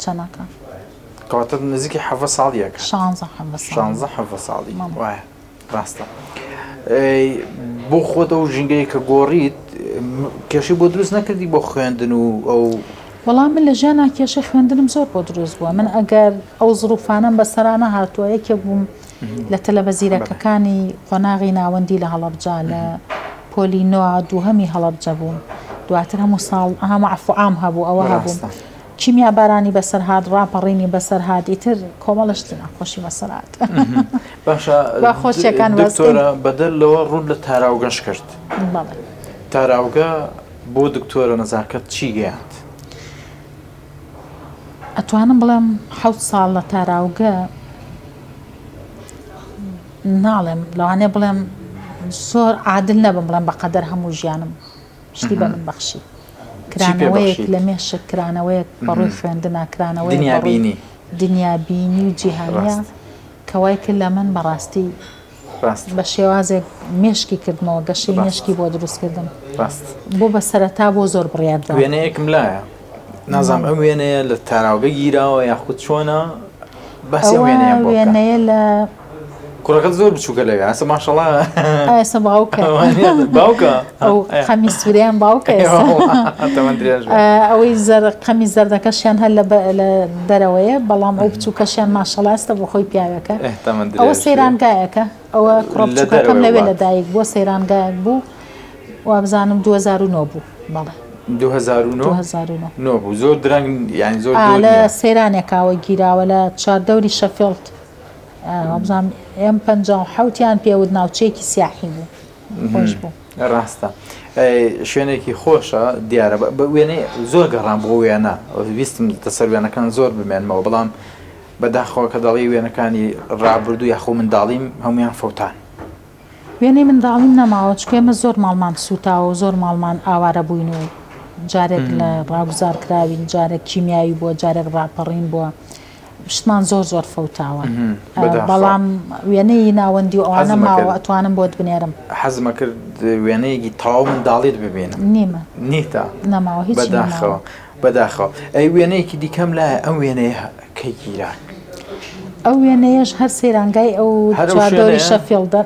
چەندەکە کەواتە نزیکی 7 ساڵیەکە 16 ساڵی وایە ڕاستە بۆ خۆت ئەو ژینگەی کە گۆڕیت کێشی بۆ دروست نەکردی بۆ خوێندن و ئەو وەڵام من لە ژیانە کێشەی خوێندنم زۆر بۆ دروست بووە من ئەگەر ئەو زروفانم بەسەرانە هاتووە یەکێ بووم لە تەلەڤەزیرەکەکانی قۆناغی ناوەندی لە هەڵەبجە لە پۆلینۆ دووهەمی هەڵەبجە بووم دواتر هەموو ساڵ هەموو عەفوعام هەبوو ئەوە هەبووم کیمیا بارانی بەسەر هات ڕاپەڕینی بەسەر هات ئیتر کۆمەڵشت نەخۆشی بەسەر هات باشە خۆشیەکان دکتۆرە بەدەر لەوە ڕوون لە تاراوگەش کرد تاراوگە بۆ دکتۆرە نەزاکەت چی گەیاند ئەتوانم بڵێم 7 ساڵ لە تاراوگە ناڵێم لەوانێ بڵێم زۆر عادل نەبم بڵێم بەقەدەر هەموو ژیانم شتی بە من بەخشی کرانەوەیەک لە مێشک کرانەوەیەک بەڕووی خوێندنا کرانەوەی دنیابینی و جیهانیە کەوای کرد لە من بەڕاستی بە شێوازێک مێشکی کردمەوە گەشەی مێشکی بۆ دروستکردم بۆ بە سەرەتا بۆ زۆر بڕیاردا وێنەیەکم لایە نازام ئەم وێنەیە لە تاراوگە گیراوە یاخود چۆنە باسی وێنەیە لە کوڕەکەت زۆر بچووکە لەوێ ئەسە ماشەڵڵا ئێستا باوکە ئەو خەمی سووریان باوکە ئەوەی خەمی زەردەکەشیان هەر لە دەرەوەیە بەڵام ئەو بچووکەشیان ماشەڵڵا ئێستا بۆ خۆی پیاوەکە ئەوە سەیرانگایەکە ئەوە کوڕە بچووکەکەم لەوێ لە دایک بۆ سەیرانگایەک بوو وابزانم 2009 بوو بەڵێ 2009 بوو زۆر درەنگ یعنی زۆر لە سەیرانێکاوە گیراوە لە چواردەوری شەفیڵد وابزانم ئێم 57یان پێوت ناوچەیەکی سیاحی بوو خۆش بوو ڕاستە شوێنێکی خۆشە دیارە بە وێنەی زۆر گەڕام بۆ وێنە ویستم دەسەر وێنەکان زۆر بمێنمەوە بەڵام بەداخەوە کە دەڵی وێنەکانی ڕابردوو یاخۆ منداڵیم هەمویان فەوتان وێنەی منداڵیم نەماوە چکێمە زۆر ماڵمان سوتاوە زۆر ماڵمان ئاوارە بووین و جارێک لە ڕاگوزار کراوین جارێک کیمیایی بووە جارێک ڕاپەڕین بووە شتمان زۆر فەوتاوە بەڵام وێنەی ناوەندی و ئەوانە ماوە ئەتوانم بۆت بنێرم حەزمە کرد وێنەیەکی تاو منداڵیت ببینم نیمە نیتە نەماوە هیچ بەداخەوە ئەی وێنەیەکی دیکەم لایە ئەم وێنەیە کەی گیران ئەو وێنەیەش هەر سەیرانگای ئەو چوادۆری شەفیڵدە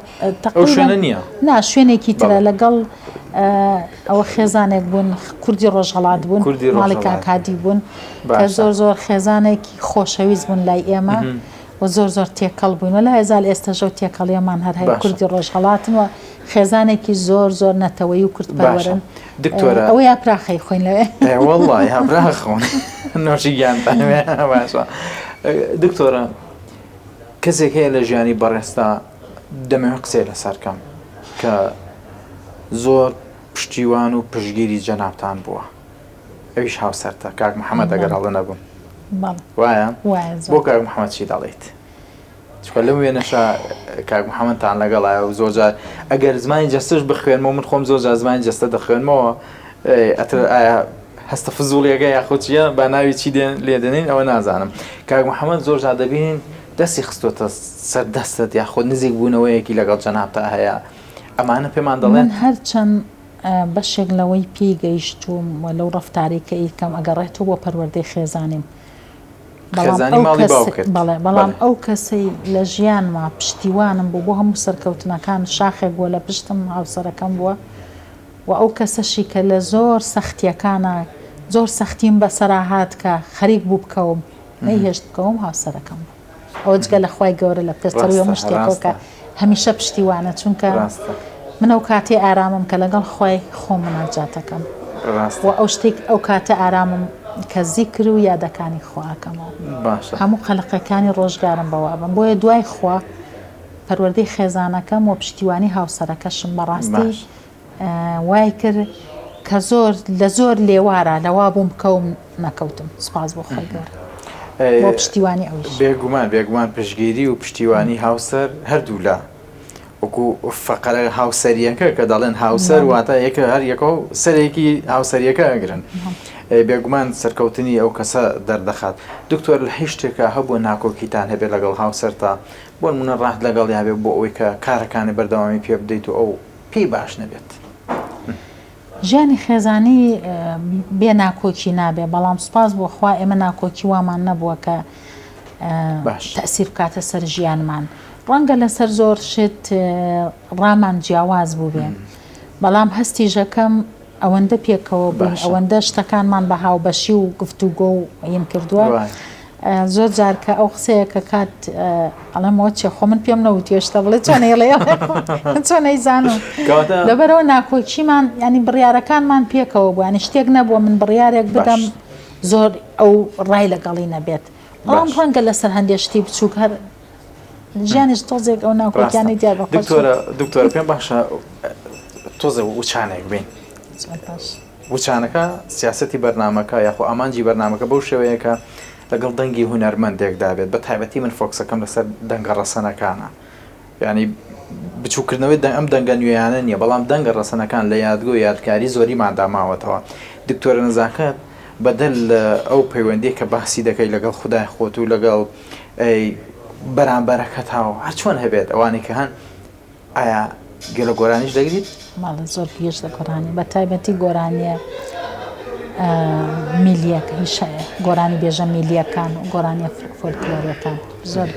ئەو شوێنە نییە نا شوێنێکی ترە لەگەڵ ئەوە خێزانێک بوون کوردی ڕۆژهەڵات بوون ماڵی کاکادی بوون کە زۆر خێزانێکی خۆشەویست بوون لای ئێمە و زۆر تێکەڵ بووین و لە هێزار ئێستاژە و تێکەڵیەمان هەر هەیە کوردی ڕۆژهەڵاتن و خێزانێکی زۆر نەتەوەی و کورد پەروەرن دکتۆرە ئەوە یا پراخەی خۆین لەوێ وەڵڵی یا پراخۆن نۆشی گیان باشە دکتۆرە کەسێک هەیە لە ژیانی بەڕێستا دەمەوێت قسەی لەسەرکەم کە زۆر پشتیوان و پشگیری جەنابتان بووە ئەویش هاوسەرتە کاک محەممەد ئەگەر هەڵە نەبوون وایە بۆ کاک محەممەد چی دەڵێیت چکە لەم وێنەشە کاک محەممەدتان لەگەڵایە و زۆرجار ئەگەر زمانی جەستش بخوێنمەوە من خۆم زۆر زمانی جەستە دەخوێنمەوە ئەتر ئایا هەستە فزوڵیەکە یاخۆچیە با ناوی چی لێدەنین ئەوە نازانم کاک محەممەد زۆرجار دەبین دەستی خستۆتە سەر دەستت یاخۆ نزیک بوونەوەیەکی لەگەڵ جەنابتا هەیە ئەمانە پێمان دەڵێن من هەرچەند بەشێک لەوەی پێی گەیشتوم و لەو ڕەفتارێکە ئیکەم ئەگەڕێتەوە بۆ پەروەردەی خێزانیم بەڵام ئەو کەسەی لە ژیانما پشتیوانم بوو بۆ هەموو سەرکەوتنەکان شاخێک بووە لە پشتم هاوسەرەکەم بووە و ئەو کەسەشی کە لە زۆر سەختیەکانە زۆر سەختیم بەسەراهات کە خەریک بوو بکەوم نەیهێشت بکەوم هاوسەرەکەم بوو ئەوە جگە لە خوای گەورە لە پێستەڕی هەموو شتێکەوە کە هەمیشە پشتیوانە چونکە من ئەو کاتێ ئارامم کە لەگەڵ خوای خۆم مناجاتەکەم و ئەو شتێک ئەو کاتە ئارامم کە زیکر و یادەکانی خواکەمەوە هەموو قەلقەکانی ڕۆژگارم بەوە بم بۆیە دوای خوا پەروەردەی خێزانەکەم و پشتیوانی هاوسەرەکەشم بەڕاستی وای کرد کە زۆر لێوارە لەوا بووم بکەوم نەکەوتم سپاس بۆ خۆی گەورە بۆ پشتیوانی ئەویش بێگومان پشتگیری و پشتیوانی هاوسەر هەردوو لە وەکو فەقەرە هاوسەریەکە کە دەڵێن هاوسەر واتە یەکە هەر یەکە سەرێکی هاوسەریەکە ئەگرن بێگومان سەرکەوتنی ئەو کەسە دەردەخات دکتۆر لە هیچ شتێکە هەبوو ناکۆکیتان هەبێت لەگەڵ هاوسەرتا بۆ نمونە ڕاست لەگەڵ یاوێت بۆ ئەوەی کە کارەکانی بەردەوامی پێ بدەیت و ئەو پێی باش نەبێت ژیانی خێزانی بێ ناکۆکی نابێ بەڵام سوپاس بۆ خوا ئێمە ناکۆکی وامان نەبووە کە تەسیر بکاتە سەر ژیانمان ڕەنگە لەسەر زۆر شت ڕامان جیاواز بوو بێ بەڵام هەستی ژەکەم ئەوەندە پێکەوە بوون ئەوەندە شتەکانمان بە هاوبەشی و گفتوگۆ و ین کردووە زۆر جار کە ئەو قسەیە کە کات ئەڵەمەوە چێ خۆ من پێم نەوت هێشتا بڵێ چۆنەیڵێ چۆن نەیزانم لەبەرەوە ناکۆچیمان ینی بڕیارەکانمان پێکەوە بوو ینی شتێک نەبووە من بڕیارێک بدەم زۆر ئەو ڕای لەگەڵی نەبێت بەڵام ڕەنگە لەسەر هەندێک شتی بچووک هەر ژیانیش تۆزێک ئەو ناکۆکیانی دیار بە دکتۆرە پێم باشە تۆزە وچانێک بین وچانەکە سیاسەتی بەرنامەکە یاخۆ ئامانجی بەرنامەکە بەو شێوەیەکە لەگەڵ دەنگی هونەرمەندێکدا بێت بە تایبەتی من فۆکسەکەم لەسەر دەنگە ڕەسەنەکانە ینی بچووکردنەوەی ئەم دەنگە نوێیانە نییە بەڵام دەنگە ڕەسەنەکان لە یادگۆ یادکاری زۆری ماداماوەتەوە دکتۆرە نەزاکەت بەدەل ئەو پەیوەندی کە باسی دەکەی لەگەڵ خودای خۆت و لەگەڵ بەرامبەرەکە تاوە هەر چۆن هەبێت ئەوانی کە هەن ئایا گەلە گۆرانیش دەگریت؟ ماڵە زۆر پێش لە گۆرانی بە تایبەتی گۆرانیە میلیەکە هیچ گۆرانی بێژە میلیەکان و گۆرانیە فۆلکلۆرەکان زۆر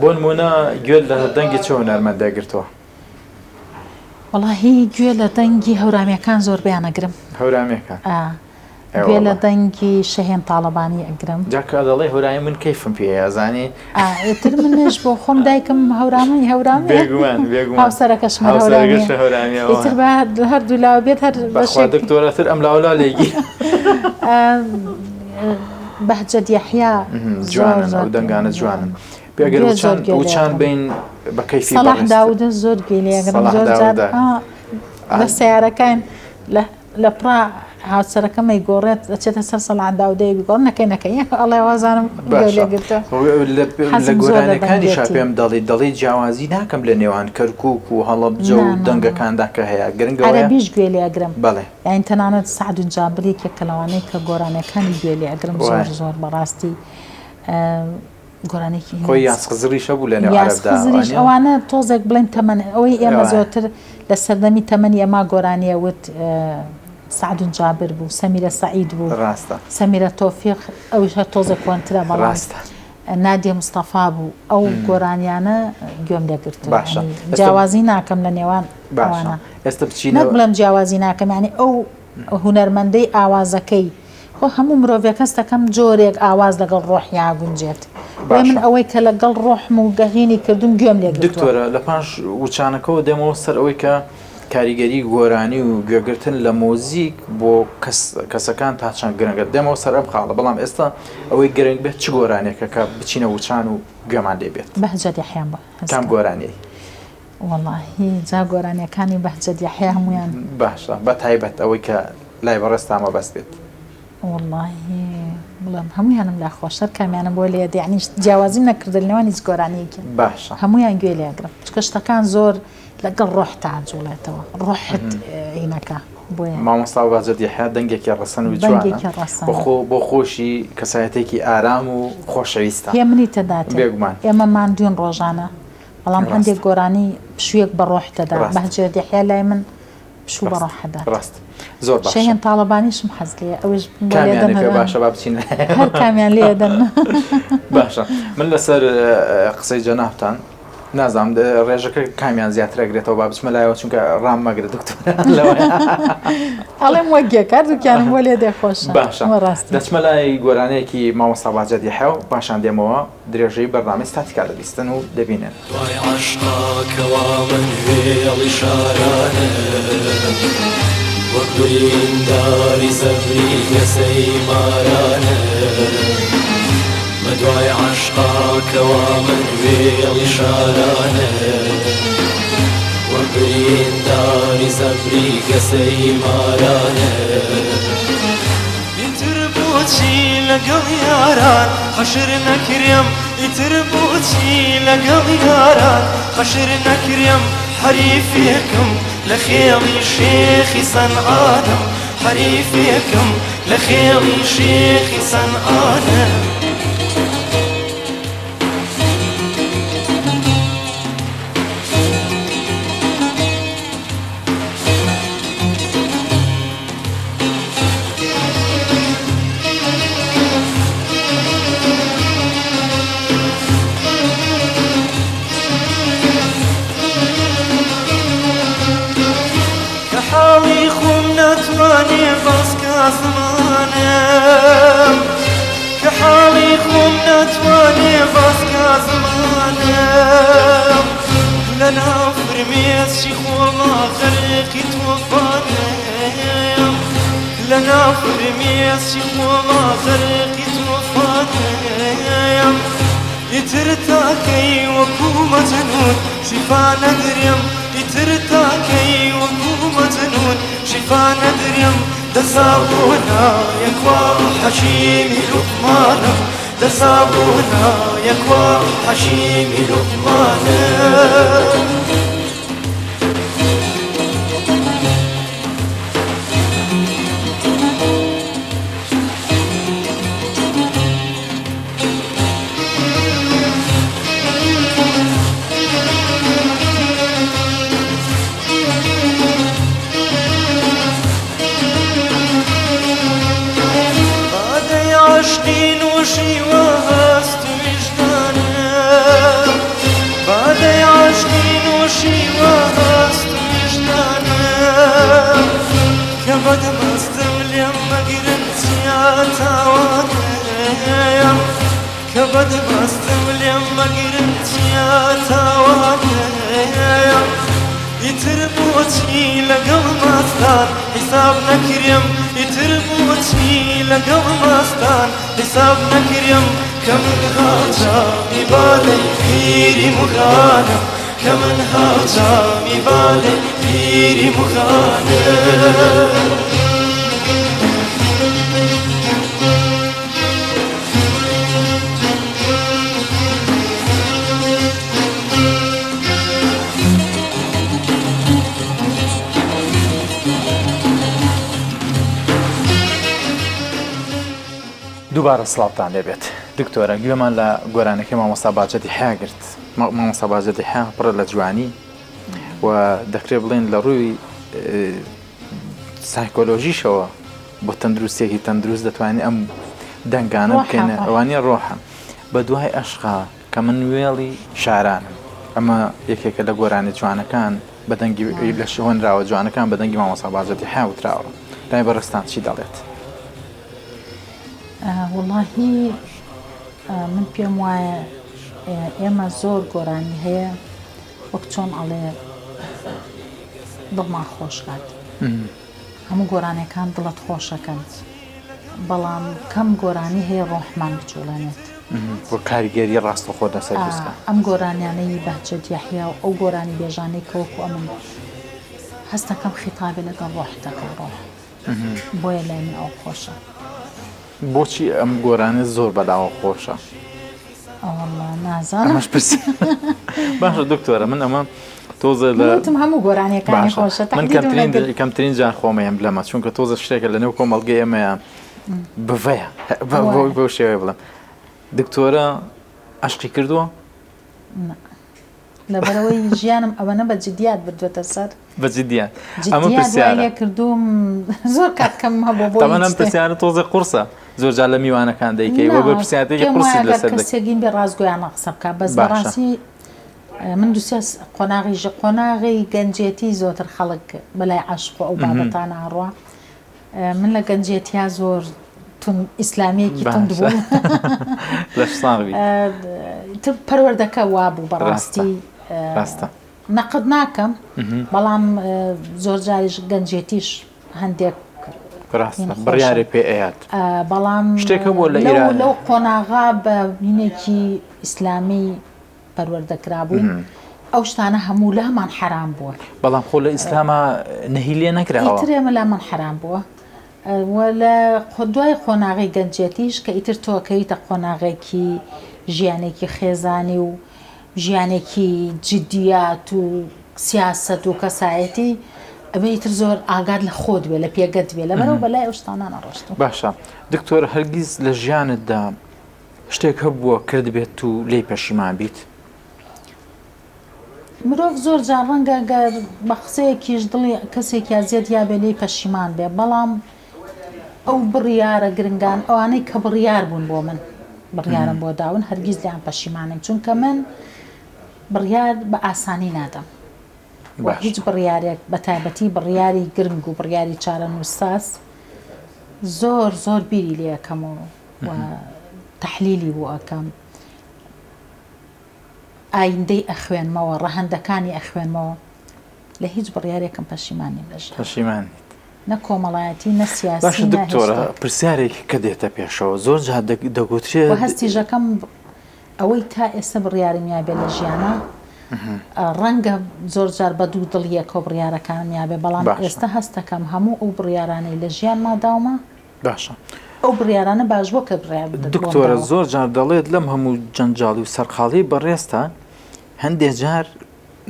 بۆ نمونە گوێ لە دەنگی چ هونەرمەندەگرتەوە؟ وەڵاهی گوێ لە دەنگی هەورامیەکان زۆر بیانەگرم هەورامیەکان گوێ لە دەنگی شەهێن تاڵەبانی ئەگرم جاکە دەڵێ هەورامی من کەیفم پێەیە زانی ئێتر منش بۆ خۆم دایکم هەورامی هاوسەرەکەشمە هەورامیتر هەردوو لاوە بێت هەر دکتۆرەتر ئەم لاولا لێگی بەهجەت یەحیا جوانن ئەو دەنگانە جوانن پێگەر وچان بین بە کەیفی سەلاح داودە زۆر گوێ لێگرم زۆر لە سیارەکان لە پڕا هاوسەرەکەمەی گۆڕێت دەچێتە سەر سەڵعادا و دەیە بگۆڕ نەکەی ئەڵێ وازانم لێگرتە لە گۆرانەکانی شاپێم دەڵێ جیاوازی ناکەم لە نێوان کەرکووک و هەڵەبجە و دەنگەکاندا کە هەیە گرنگەوەبیش گوێ لێ ئەگرم بەڵێ یان تەنانەت سعد و جابرێکە کەلەوانەی کە گۆرانەکانی گوێ لێ ئەگرم زۆر بەڕاستی گۆرانێکی خۆی یاسقزریشە بوو لە نێو عەرەبدا ئەوانە تۆزێک بڵێن تەمەن ئەوەی ئێمە زۆرتر لە سەردەمی تەمەنی ئەما گۆرانیە وت سعد و جابر بوو سەمیرە سەعید بوو ڕاستە سەمیرە تۆفیق ئەوش هەر تۆزێک کۆنترە بەڵام نادیە مستەفا بوو ئەو گۆرانیانە گوێم لێگرتووە جیاوازی ناکەم لە نێوان ئەوانە ئێستا بچینە بڵێم جیاوازی ناکەم یعنی ئەو هونەرمەندەی ئاوازەکەی خۆ هەموو مرۆڤێک هەستەکەم جۆرێک ئاواز لەگەڵ ڕۆحیا گونجێت من ئەوەی کە لەگەڵ ڕۆحم و گەهێنی کردوم گوێم لێگرتووە دکتۆرە لە پاش وچانەکەەوە دێمەوە سەر ئەوەی کە کاریگەری گۆرانی و گوێگرتن لە مۆزیک بۆ کەسەکان تا چەند گرنگە دێمەوە سەر ئەم خاڵە بەڵام ئێستا ئەوەی گرنگ بێت چ گۆرانێکە کە بچینە وچان و گوێمان لێ بێت بەهجەت یەحیان بە کام گۆرانی وەڵاهی جا گۆرانیەکانی بەهجەت یەحیا هەمویان باشە بە تایبەت ئەوەی کە لای بەڕێستامە بەست بێت وەڵاهی بڵێم هەمویانم لا خۆشەر کامیانم بۆ لێ یعنی جیاوازی نەکردنەوەی گۆرانیەکی باشە هەمویان گوێ لێگرم چکە شتەکان زۆر لەگەڵ ڕۆح تاجوڵێتەوە ڕۆحت عینەکە بۆیە مامۆستا بەهجەت یەحیا دەنگێکی ڕەسەن و جوانە بۆ خۆشی کەسایەتێکی ئارام و خۆشەویستە پێ منی تەداتێ ئێمە ماندوون ڕۆژانە بەڵام هەندێک گۆرانی پشوویەک بە ڕۆح دەدا بەهجەت یەحیا لای من پشوو بە ڕۆح دەدا ڕاست زۆر باشە شەیان تاڵەبانیشم حەز لێ ئەوش باشە با بچین هەر کامیان لێ دەن باشە من لەسەر قسەی جەنابتان نازام ڕێژەکە کامیان زیاترەگرێتەوە با بچمە لایەوە چونکە ڕام مەگرێت دکتۆر ئەڵێم وەگێ کاردووکیانم بۆ لێ دێخۆشە باشە دەچمە لای گۆرانەیەکی مامۆستا بەهجەت یەحیا و پاشان دێمەوە درێژەی بەردامی ستاتیکا دەبیستن و دەبینن دوای عەشقاکەوا من هێڵی شارانە وەک دورینداری زەبری گەسەی مارانە دوای عەشقاکەوا من وێڵی شارانە وەک برینداری زەبری گەسەی مارانە ئیتر بۆچی لەگەڵ یاران حەشر نەکرێم ئیتر بۆچی لەگەڵ یاران حەشر نەکرێم حەریفێکم لە خێڵی شێخی سەنعانە حەریفێکم لە خێڵی شێخی سەنعانە حاڵی خۆم ناتوانێ باسکە زمانم کە حاڵی خۆم ناتوانێ باسکە زمانم لەناو فرمێسکی خۆڵا غەرقی تۆفانم لەناو فرمێسکی خۆڵا غەرقی تۆفانم ئیتر تاکەی وەکو مەجنون شیفا نەدرێم ئیتر تاکەی وەکو مەجنون شیفا نەدرێم دەسابوونا یەکوا حەشیمی لوقمانم دەسابوونا یەکوا حەشیمی لوقمانم عشقی نوشی و هست وجدانم بعد عشقی نوشی و هست وجدانم که بد مستم لیم مگرن تیاتوانم که بد مستم لیم مگرن تیاتوانم ئیتر بۆچی لەگەڵ ماستان حیساب نەکرێم ئیتر بۆچی لەگەڵ ماستان حیساب نەکرێم کە من هاوچە ئیبادەی پیری مغانم کە من هاوچاوی بالێ پیری مخانە دووبارە سڵاوتان لێبێت دکتۆرە گوێمان لە گۆرانەکەی مامۆستا باجەتی حیا گرت مامۆستا باجەتی حیا پڕە لە جوانی و دەکرێت بڵێن لە ڕووی سایکۆلۆژیشەوە بۆ تەندروستێکی تەندروست دەتوانێت ئەم دەنگانە بکەینە ئەوانیە ڕۆحە بە دوای ئەشقا کە من وێڵی شارانم ئەمە یەکێکە لە گۆرانی جوانەکان بەدەنگی لە شوێنراوە جوانەکان بەدەنگی مامۆستا باجەتی حیا وتراوە لای بەڕستان چی دەڵێت؟ واللهی من پێم وایە ئێمە زۆر گۆرانی هەیە وەک چۆن ئەڵێ دڵمان خۆشکات هەموو گۆرانەکان دڵت خۆشەکەن بەڵام کەم گۆرانی هەیە ڕۆحمان بچوڵێنێت بۆ کاریگەری ڕاستەخۆ لەسەر دەستکە ئەم گۆرانیانەی بەهجەت یاحیا و ئەو گۆرانی بێژانەی کەوەکو ئەمن هەستەکەم خیتابێ لەگەڵ ڕۆحتەکە ڕۆح بۆیە لای من ئەو خۆشە بۆچی ئەم گۆرانە زۆر بەداوە خۆشە؟ ئەوەڵڵا نازانم ئەمەش پرسی باشە دکتۆرە من ئەمە تۆزە لە وتم هەموو گۆرانیەکانی خۆشە من کەمترین جار خۆمەیەم لەمە چونکە تۆزە شتێکە لە نێو کۆمەڵگەی ئێمەیە بڤەیە بۆ شێوەیە بڵێم دکتۆرە عەشقی کردووە؟ لەبەرەوەی ژیانم ئەوەنە بە جدیات بردوێتە سەر بە جدیات ئەمە پرسیارە کردوم زۆر کاتکەم هەبوو بۆ ئەم پرسیارە تۆزە قورسە زۆر جار لە میوانەکان دەیکەی وە بە پرسیارەتێکی قورسی لەسەر کەسێکین بێ ڕازگۆیانە قسە بکە بەس بەڕاستی من دووسێ قۆناغی گەنجێتی زۆرتر خەڵک بەلای عەشق و ئەو بابەتانە ئاڕوا من لە گەنجێتیا زۆر ئیسلامیەکی تند بووم لە ساڵی پەروەردەکە وا بوو بەڕاستی نەقد ناکەم بەڵام زۆر جاریش گەنجێتیش هەندێک بڕیارێ پێ ئەیات بەڵام شتێکە بۆ لە ئیران لەو قۆناغا بە بینێکی ئیسلامی پەروەردەکرا بووین ئەو شتانە هەموو لە هەمان حرام بووە بەڵام خۆ لە ئیسلامە نەهی لێ نەکراوە ئیتر ئێمە لە من حرام بووە لە دوای قۆناغی گەنجێتیش کە ئیتر تۆکەویتە قۆناغێکی ژیانێکی خێزانی و ژیانێکی جدیات و سیاست و کەسایەتی ئەبێ ئیتر زۆر ئاگاد لە خۆت بێ لە پێگەت بێ لەبەرەوە بەلای ئەو شتانە نەڕۆشتوە باشە دکتۆر هەرگیز لە ژیانتدا شتێک هەبووە کرد بێت و لێی پەشیمان بیت مرۆڤ زۆر جار ڕەنگە گەر بە قسەیەکیش دڵی کەسێکی زیاد یا بێ لێی پەشیمان بێ بەڵام ئەو بڕیارە گرنگان ئەوانەی کە بڕیار بوون بۆ من بڕیارم بۆ داون هەرگیز لیان پەشیمانم چونکە من بڕیار بە ئاسانی نادەم هیچ بڕیارێک بە تایبەتی بڕیاری گرنگ و بڕیاری چارەنووساس زۆر زۆر بیری لێ ئەەکەم و تەحلیلی بۆ ئەەکەم ئایندەی ئەخوێنمەوە ڕەهەندەکانی ئەخوێنمەوە لە هیچ بڕیارێکم پەشیمانیم لەژێر پەشیمان نە کۆمەڵایەتی نە سیاسی باشە دکتۆرە پرسیارێکی کە دێتە پێشەوە زۆر جار دەگوترێت هەستیژەکەم ئەوەی تا ئێستا بڕیارم یابێ لە ژیانە ڕەنگە زۆر جار بە دوو دڵیەکە بڕیارەکانم یابێ بەڵام ئێستا هەستەکەم هەموو ئەو بڕیارانەی لە ژیان ماداومە باشە ئەو بڕیارانە باش بۆ کە بڕیار دکتۆرە زۆر جار دەڵێت لەم هەموو جەنجاڵی و سەرقاڵی بەڕێستە هەندێک جار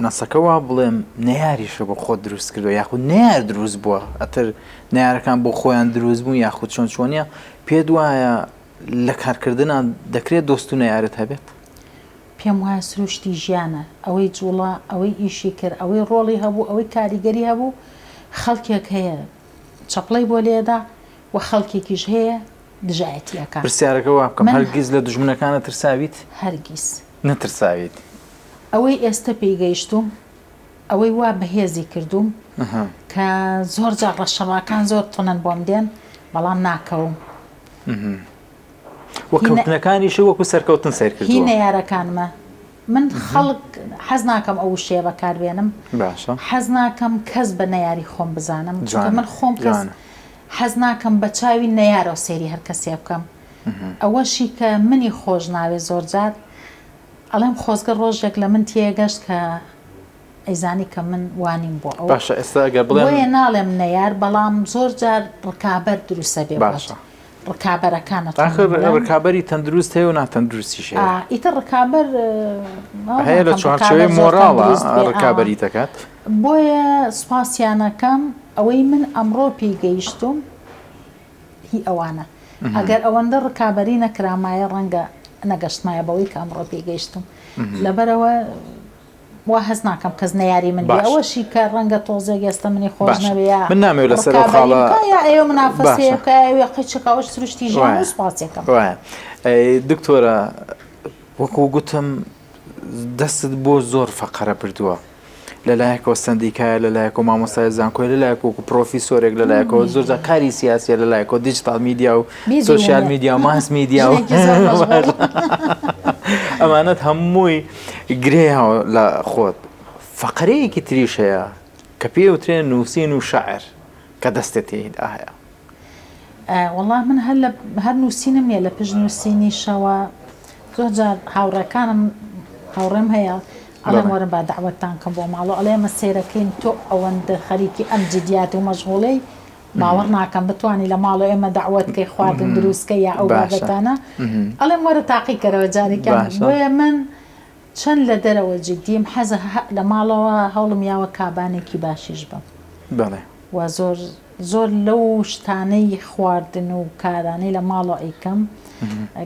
نەسەکەوا بڵێم نەیاریشە بۆ خۆت دروست کردو یاخود نەیار دروست بووە ئەتر نەیارەکان بۆ خۆیان دروست بوون یاخود چۆن چۆنیە پێت وایە لە کارکردنە دەکرێت دۆست و نەیارت هەبێت پێم وایە سروشتی ژیانە ئەوەی جوڵە ئەوەی ئیشی کرد ئەوەی ڕۆڵی هەبوو ئەوەی کاریگەری هەبوو خەڵکێک هەیە چەپڵەی بۆ لێدا و خەڵکێکیش هەیە دژایەتیەکە پرسیارەکە وا بکەم هەرگیز لە دژمنەکانە ترساویت هەرگیز نەترساویت ئەوەی ئێستا پێیگەیشتوم ئەوەی وا بەهێزی کردوم کە زۆر جار ڕەشەڵاکان زۆر تونن بۆم دێن بەڵام ناکەوم وەکەوتنەکانیش وەکو سەرکەوتن سیر کردووە هی نەیارەکانمە من خەڵک حەز ناکەم ئەو شێ بەکاربێنم حەز ناکەم کەس بە نەیاری خۆم بزانم چونکە من خۆم کەس حەز ناکەم بە چاوی نەیارەوە سێری هەر کەسێ بکەم ئەوەشی کە منی خۆش ناوێ زۆر جار ئەڵێم خۆزگە ڕۆژێک لە من تێگەشت کە ئەیزانی کە من وانیم بۆ ئەو باشە ئێستا ئەگەر بۆیە بڵێن ناڵێم نەیار بەڵام زۆر جار ڕکابەر دروستە بێ باشە ڕکابەرەکانت آخر ڕکابەری تەندروست هەیە و ناتەندروستی شێ ئیتر ڕکابەر هەیە لە چوارچێوەی مۆراڵە ڕکابەری دەکات بۆیە سوپاسیانەکەم ئەوەی من ئەمڕۆ پێیگەیشتم هی ئەوانە ئەگەر ئەوەندە ڕکابەری نەکرامایە ڕەنگە نەگەشتمایە بەوەی کە ئەمڕۆ پێگەیشتم لەبەرەوە وا هەز ناکەم کەس نەیاری من ئەوەشی کە ڕەنگە تۆزێک ئێستا منی خۆش نەبێ من نامێ لەسەر خاڵە ئێوە منافەسەیە قیچەکەەوەش سروشتی ژیان سوپاسێکم دکتۆرە وەکو گوتم دەستت بۆ زۆر فەقەرە بردووە لەلایەکەوە سندیکایە لەلایەکەوە مامۆستای زانکۆی لەلایەکەوە پرۆفیسۆرێک لەلایەکەوە زۆر کاری سیاسیە لەلایەکەوە دیجیتال میدیا و سوشیال میدیا و ماس میدیا و ئەمانەت هەمووی گرێیاوە لە خۆت فەقەرەیەکی تریش هەیە کە پێوترێن نووسین و شاعر کە دەستێت تێدا هەیە وەڵام من هەر نووسینم نیە لە پێش نووسینیشەوە زۆر جار هاوڕێم هەیە ئەڵێم وەرن با دعوەتان کەم بۆ ماڵۆ ئەڵێمە سێرەکەین تۆ ئەوەندە خەریکی ئەم جدیات و مەشغوڵەی باوەڕ ناکەم بتوانی لە ماڵۆ ئێمە دعوەتکەی خواردن دروستکە یا ئەو بابەتانە ئەڵێم وەرە تاقیکەرەوە جارێکیان بۆیە من چەند لە دەرەوە جددیم حەزە لە ماڵەوە هەوڵم یاوە کابانێکی باشیش بم و زۆر لەو شتانەی خواردن و کارانەی لە ماڵەوە ئەیکەم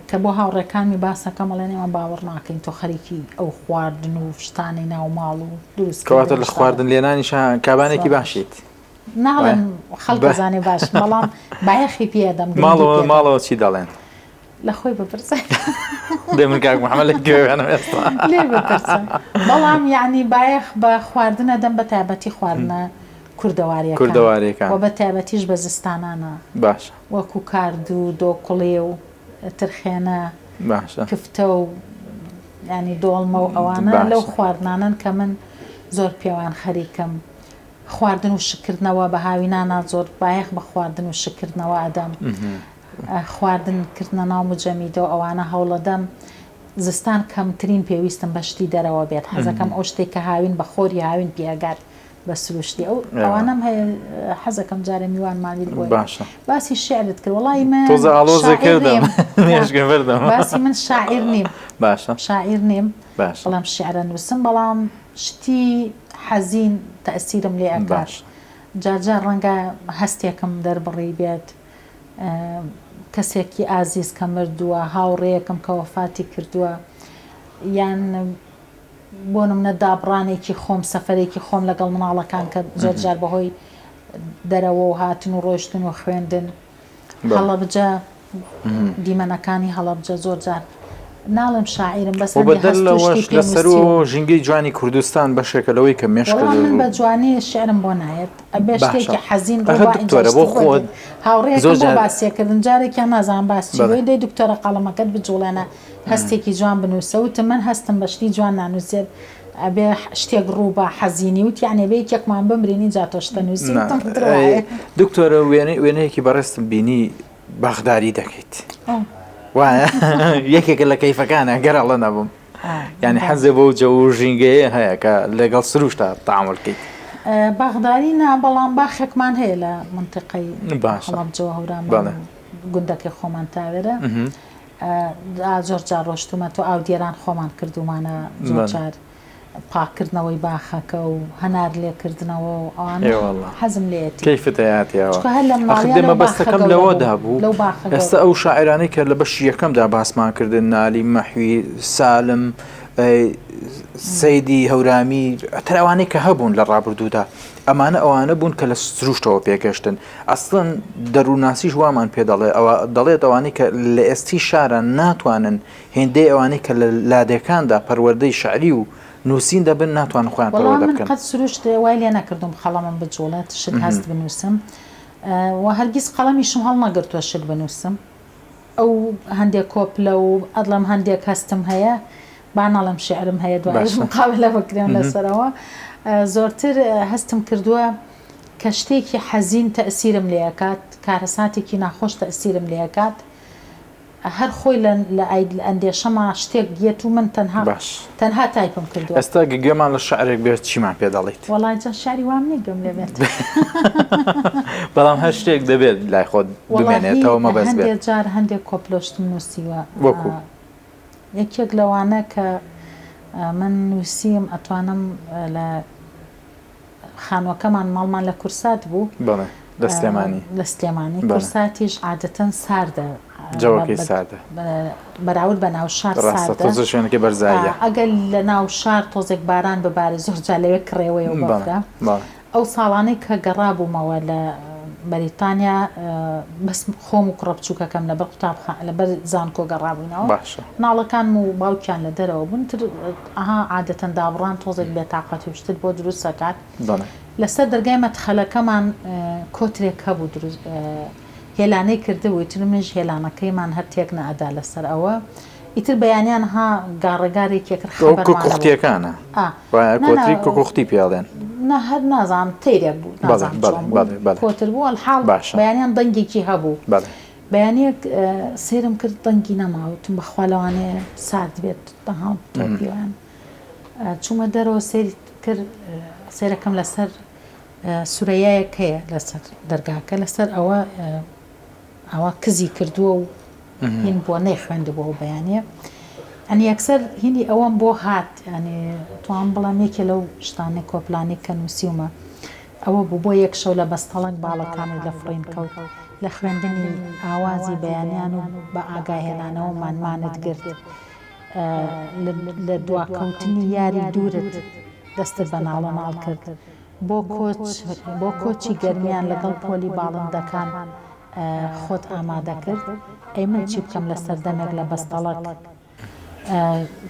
کە بۆ هاوڕێکانی باسەکەم ئەڵێن ئێمە باوەڕ ناکەین تۆ خەریکی ئەو خواردن و شتانی ناو ماڵ و دروست کەواتە لە خواردن لێنانیشان کابانێکی باشیت ناڵێن خەڵکەزانێ باش بەڵام باەخی پێدەم ماڵەوە چی دەڵێن لە خۆی بپرسە دێ من کاک محەممەد لە گوێوێنە ئێستا لێ بپرسە بەڵام یعنی باەخ بە خواردنە دەم بە تایبەتی خواردنە کوردەواریەکان و بە تایبەتیش بە زستانانە باش وەکو کارد و دۆکڵێ و ترخێنە کفتە و ینی دۆڵمە و ئەوانە لەو خواردنانن کە من زۆر پێوان خەریکەم خواردن و شکردنەوە بە هاوینانە زۆر باەخ بە خواردن و شکردنەوە ئەدەم خواردنکردنە ناو مجەمیدەوە ئەوانە هەوڵەدەم زستان کەمترین پێویستم بە شتی دەرەوە بێت حەزەکەم ئەو شتێک کە هاوین بە خۆری هاوین پێگات بە سروشتی ئەوانم هەیە حەزەکەم جارە میوان ماویل بۆ باسی شعرت کرد وڵی من تۆزە ئاڵۆزەکردم باسی من شاعیر نیم باشە شاعیر نیم بەڵام شعرە نووسم بەڵام شتی حەزین تەئسیرم لێ ئەکات جارجار ڕەنگە هەستێکم دەربڕی بێت کەسێکی ئازیز کە مردووە هاوڕێیەکم کە وەفاتی کردووە یان بۆ نمونە دابڕانێکی خۆم سەفەرێکی خۆم لەگەڵ مناڵەکان کە زۆر جار بەهۆی دەرەوە و هاتن و ڕۆشتن و خوێندن هەڵەبجە دیمەنەکانی هەڵەبجە زۆر جار ناڵم شاعیرم بەس بەدەستەوەش لەسەر و ژینگەی جوانی کوردستان بەشێکەلەوەی کە مێشکە من بە جوانی شعرم بۆ نایەت ئەبێ شتێکی حەزین بۆ خۆت هاوڕێکم بۆ باسیەکردن جارێکیان نازان باسچیەوەی دەی دکتۆرە قەڵەمەکەت بجوڵێنە هەستێکی جوان بنووسە وتە من هەستم بە شتی جوان نانووسێت ئەبێ شتێک ڕوو بە حەزینی وت یانێ بێ یەکمان بمرێنی جاتۆشتە نووسی دکتۆرە وێنەیەکی بەڕێستم بینی باخداری دەکەیت وایە یەکێکە لە کەیفەکانە گەڕەڵە نەبووم یعنی حەزێ بۆ جە و ژینگەیە هەیە کە لەگەڵ سروشتا تەعامڵکەیت باخداری نا بەڵام باخێکمان هەیە لە منتیقەی هەڵەبجەوە هەوران گوندەکەی خۆمان تاوێرە زۆر جار ڕۆشتومە تۆ ئاو دیێران خۆمان کردومانە زۆر جار پاکردنەوەی باخەکە و هەنار لێکردنەوە و ئەوانە حەزم لێتی کەیفتەیەتەوە بەستەکەم لەوەدا بوو ئێستا ئەو شاعرانەی کە لە بەشی یەکەمدا باسمان کردن نالی مەحوی سالم سەیدی هەورامی تەراوانەی کە هەبوون لە ڕابردوودا ئەمانە ئەوانە بوون کە لە سروشتەوە پێگەشتن ئەسڵەن دەرووناسیش وامان پێ دەڵێ ئەوە دەڵێت ئەوانەی کە لە ئێستی شارە ناتوانن هێندەی ئەوانەی کە لە لادەکاندا پەروەردەی شعری و نووسین دەبن ناتوان خۆیان پەروەردە بکەن قەت سروشت وای لێ نەکردم قەڵەمم بجوڵێت شت هەست بنووسم و هەرگیز قەڵەمیشم هەڵ نەگرتووە شت بنووسم ئەو هەندێک کۆپلە و ئەدڵم هەندێک هەستم هەیە با ناڵم شعرم هەیە دوای مقابلە بکرێن لەسەرەوە زۆرتر هەستم کردووە کە شتێکی حەزین تەئسیرم لێکات کارەساتێکی ناخۆش تەئسیرم لێکات هەر خۆی لە ئەندێشەما شتێک دیێت و من تەنها تایپم کردووە. ئێستا گوێمان لە شعرێک بێت چیمان پێ دەڵێیت؟ وەڵای جا شاری وام نێگەم لێبێت. بەڵام هەر شتێک دەبێت لای خۆت بمێنێتەوە مەبەست بێت. هەندێک جار هەندێک کۆپلۆشتم نووسیوە وەکو یەکێک لەوانە کە من نووسیم ئەتوانم لە خانووەکەمان ماڵمان لە کورسات بوو لە سلێمانی لە سلێمانی کورساتیش عادەتەن ساردە جەوەکەی ساردە بەراورد بە ناو شار ساردە شوێنەکە بەرزاییە ئەگەر لە ناو شار تۆزێک باران ببارێ زۆر جا لەوێ کڕێوەیە و بەفرا ئەو ساڵانەی کە گەڕابوومەوە لە بەریتانیا بەس خۆم و کوڕە بچووکەکەم لەبەر قوتابخانە لەبەر زانکۆ گەڕابووینەوە ناڵەکانم و باوکیان لە دەرەوە بوون تر ئەها عادەتەن دابڕان تۆزێک بێتاقەتی شتت بۆ دروست سەکات لەسەر دەرگای مەتخەلەکەمان کۆترێک هەبوو دروست هێلانەی کردبوو ئیتر منش هێلانەکەیمان هەر تێک نەئەدا لەسەر ئەوە ئیتر بەیانیان ها گاڕێگارێکی کرد کوختیەکانە کۆتری کوختی پێڵێن نه هەر نازانم تێرێک بوو کۆتر بوو الحاڵ بەیانیان دەنگێکی هەبوو بەیانەک سێرم کرد دەنگی نەماوتم بەخوا لەوانەیە سارد بێت تۆپیوان چوومە دەرەوە سێری کرد سێرەکەم لەسەر سورەیەک هەیە لەسەر دەرگاکە لەسەر ئەوە کزی کردووە و هین بۆ نەیخوێندبووە بەیانە ئەنی یەکسەر هینی ئەوەم بۆ هات ینی توان بڵام یەکێ لەو شتانە کۆپلانی کە نووسیومە ئەوە بوو بۆ یەک شەو لە بەستەڵک باڵەکانی لە فڕین کەوت لە خوێندنی ئاوازی بەیانیان و بە ئاگاهێنانەوە مانمانت گرت لە دواکەوتنی یاری دوورت دەستت بە ناڵە ناڵ کرد بۆ کۆچی گەرمیان لەگەڵ پۆلی باڵندەکان خۆت ئامادە کرد ئەی من چی بکەم لە سەردەمێک لە بەستەڵک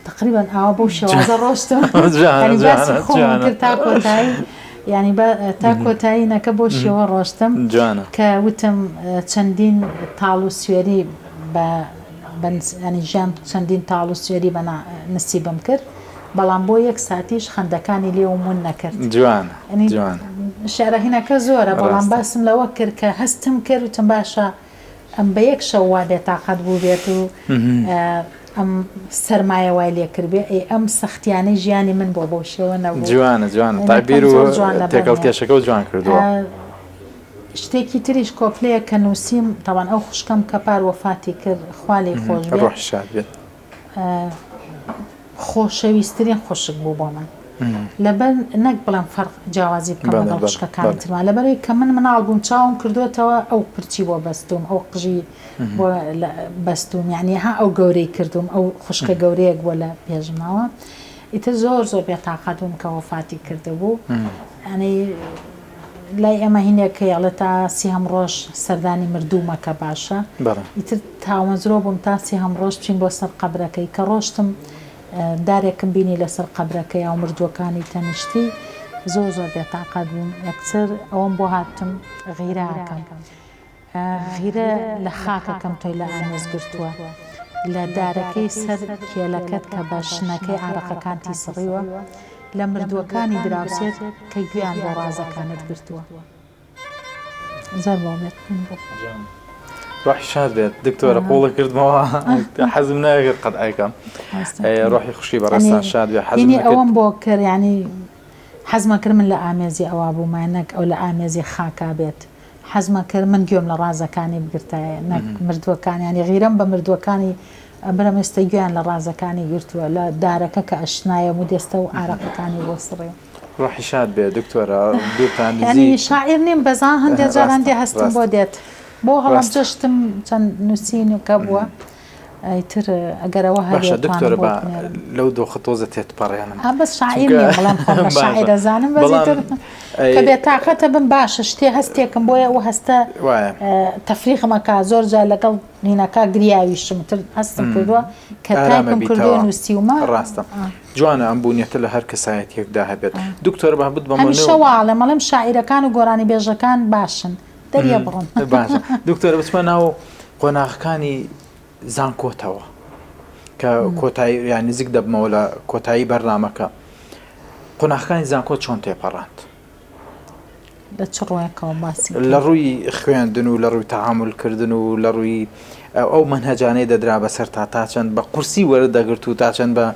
تقریبا ئاوا بەو شێوازە ڕۆشتم کرد تا کۆتایی ینی تا کۆتایینەکە بۆ شێوە ڕۆشتم کە وتم چەندین تاڵ و سوێری ینی ژیان چەندین تاڵ و سوێری بە نسیبم کرد بەڵام بۆ یەک ساتیش خەندەکانی لێومون نەکرد شارەهینەکە زۆرە بەڵام باسم لەوە کرد کە هەستم کرد وتم باشە ئەم بە یەک شەو وا بێتاقەت بوو بێت و ئەم سەرمایە وای لێ کردبێ ئەم سەختیانەی ژیانی من بۆ بۆ شێوە نەبوو جوانە تابیر و تێکەڵ کێشەکە و جوان کردووە شتێکی تریش کۆپلەیە کە نووسیم تاوان ئەو خوشکەم کە پار وەفاتی کرد خوالی خۆش بێت خۆشەویستترین خوشک بوو بۆ من لەبەر نەک بڵام فەرق جیاوازی بکەم لەگەڵ خوشکەکانی ترمان لەبەرەوەی کە من مناڵ بووم چاوم کردوێتەوە ئەو پرچی بۆ بەستوم ئەو قژی بۆ بەستوم یعنی ها ئەو گەورەی کردوم ئەو خوشکە گەورەیەک بۆ لە پێژماوە ئیتر زۆر بێتاقەت بووم کە وەفاتی کردبوو ینی لای ئێمە هینێک هەیەڵێ تا 30 ڕۆژ سەردانی مردوومەکە باشە ئیتر تاوەنزرۆ بووم تا 30 ڕۆژ بچین بۆ سەر قەبرەکەی کە ڕۆشتم دارێکم بینی لەسەر قەبرەکەی یا مردووەکانی تەنیشتی زۆر بێتاقەت بووم یەکسەر ئەوەم بۆ هاتم غیرەکەم غیرە لە خاکەکەم تۆی لە ئامێز گرتووە لە دارەکەی سەر کێلەکەت کە بە شنەکەی عارەقەکانتی سڕیوە لە مردووەکانی دراوسێت کە گویان بۆ ڕازەکانت گرتووە زۆر بۆمێت ڕۆحی شاد بێت دکتۆرە قوڵە کردمەوە حەزم ناگەر قەت ئایکەم ڕۆحی خوشی بەڕێستان شاد بێت حەزم ئەوەم بۆ کرد ینی حەزمە کرد من لە ئامێزی ئەوە بوومانەک ئەو لە ئامێزی خاکا بێت حەزمە کرد من گوێم لە ڕازەکانی بگرتایە نەک مردووەکان ینی غیرەم بە مردووەکانی برم ئێستا گویان لە ڕازەکانی گرتووە لە دارەکە کە ئەشنایە و دێستە و عارەقەکانی بۆ سڕێ ڕۆحی شاد بێت دکتۆرە دووتان ینی شاعیر نیم بەزان هەندێک جار هەندێ هەستم بۆ دێت بۆ هەڵام جەشتم چەند نووسین و کە بووە ئیتر ئەگەرەوە هەیە دکتۆرە بە لەو دۆخە تۆزە تێت پەڕێنم بەس شاعیر نیم بەڵام خۆم بە شاعیر دەزانم بەزیتر کە بێتاقەتە بم باشە شتێ هەستێکم بۆیە ئەو هەستە تەفریقمەکە زۆر جار لەگەڵ نینەکە گریاویشم تر هەستم کردووە کە تایپم کردووە نووسیومە ڕاستە جوانە ئەم بوونیەتە لە هەر کەسایەتێکدا هەبێت دکتۆرە بە بت هەمیشەواڵە مەڵم شاعیرەکان و گۆرانی بێژەکان باشن دەریە بڕن باشە دکتۆرە بچمە ناو قۆناغەکانی زانکۆتەوە کە کۆتایی یان نزیک دەبمەوە لە کۆتایی بەرنامەکە قۆناغەکانی زانکۆ چۆن تێپەڕاند لە چ ڕۆیەکەوە باسی لە ڕووی خوێندن و لە ڕووی تەعاملکردن و لە ڕووی ئەو منهەجانەی دەدرا بەسەر تا چەند بە قورسی وەردەگرت و تا چەند بە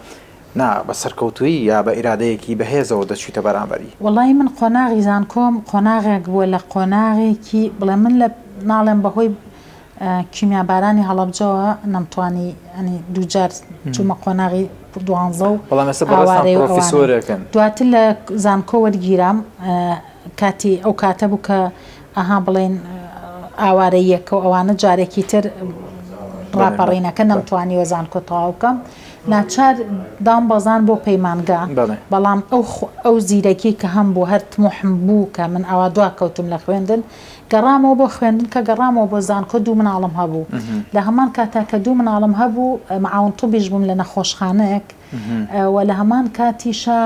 بە سەرکەوتووی یا بە ئیرادەیەکی بەهێزەوە دەچیتە بەرامبەری. وەڵی من قۆناغی زانکۆم قۆناغێک بووە لە قۆناغێکی بڵێ من لە ناڵێن بەهۆی کیمیابارانی هەڵەبجەوە نەمتوانی ئەنی دووجار چوومە قۆناغی 12 و پرۆفیسۆرەکەن دواتر لە زانکۆ وەرگیرام کاتی ئەو کاتە بوو کە ئەها بڵێن ئاوارەیەکە و ئەوانە جارێکی تر ڕاپەڕینەکە نەمتوانی وەزانکۆ تەواو بکەم ناچار دام بەزان بۆ پەیمانگا بەڵام ئەو زیرەکی کە هەم بوو هەر تموحم بوو کە من ئەوە دوا کەوتم لە خوێندن گەڕامەوە بۆ خوێندن کە گەڕامەوە بۆ زانکۆ 2 مناڵم هەبوو لە هەمان کاتا کە 2 مناڵم هەبوو معاون طبیش بووم لە نەخۆشخانەیەک و لە هەمان کاتیشە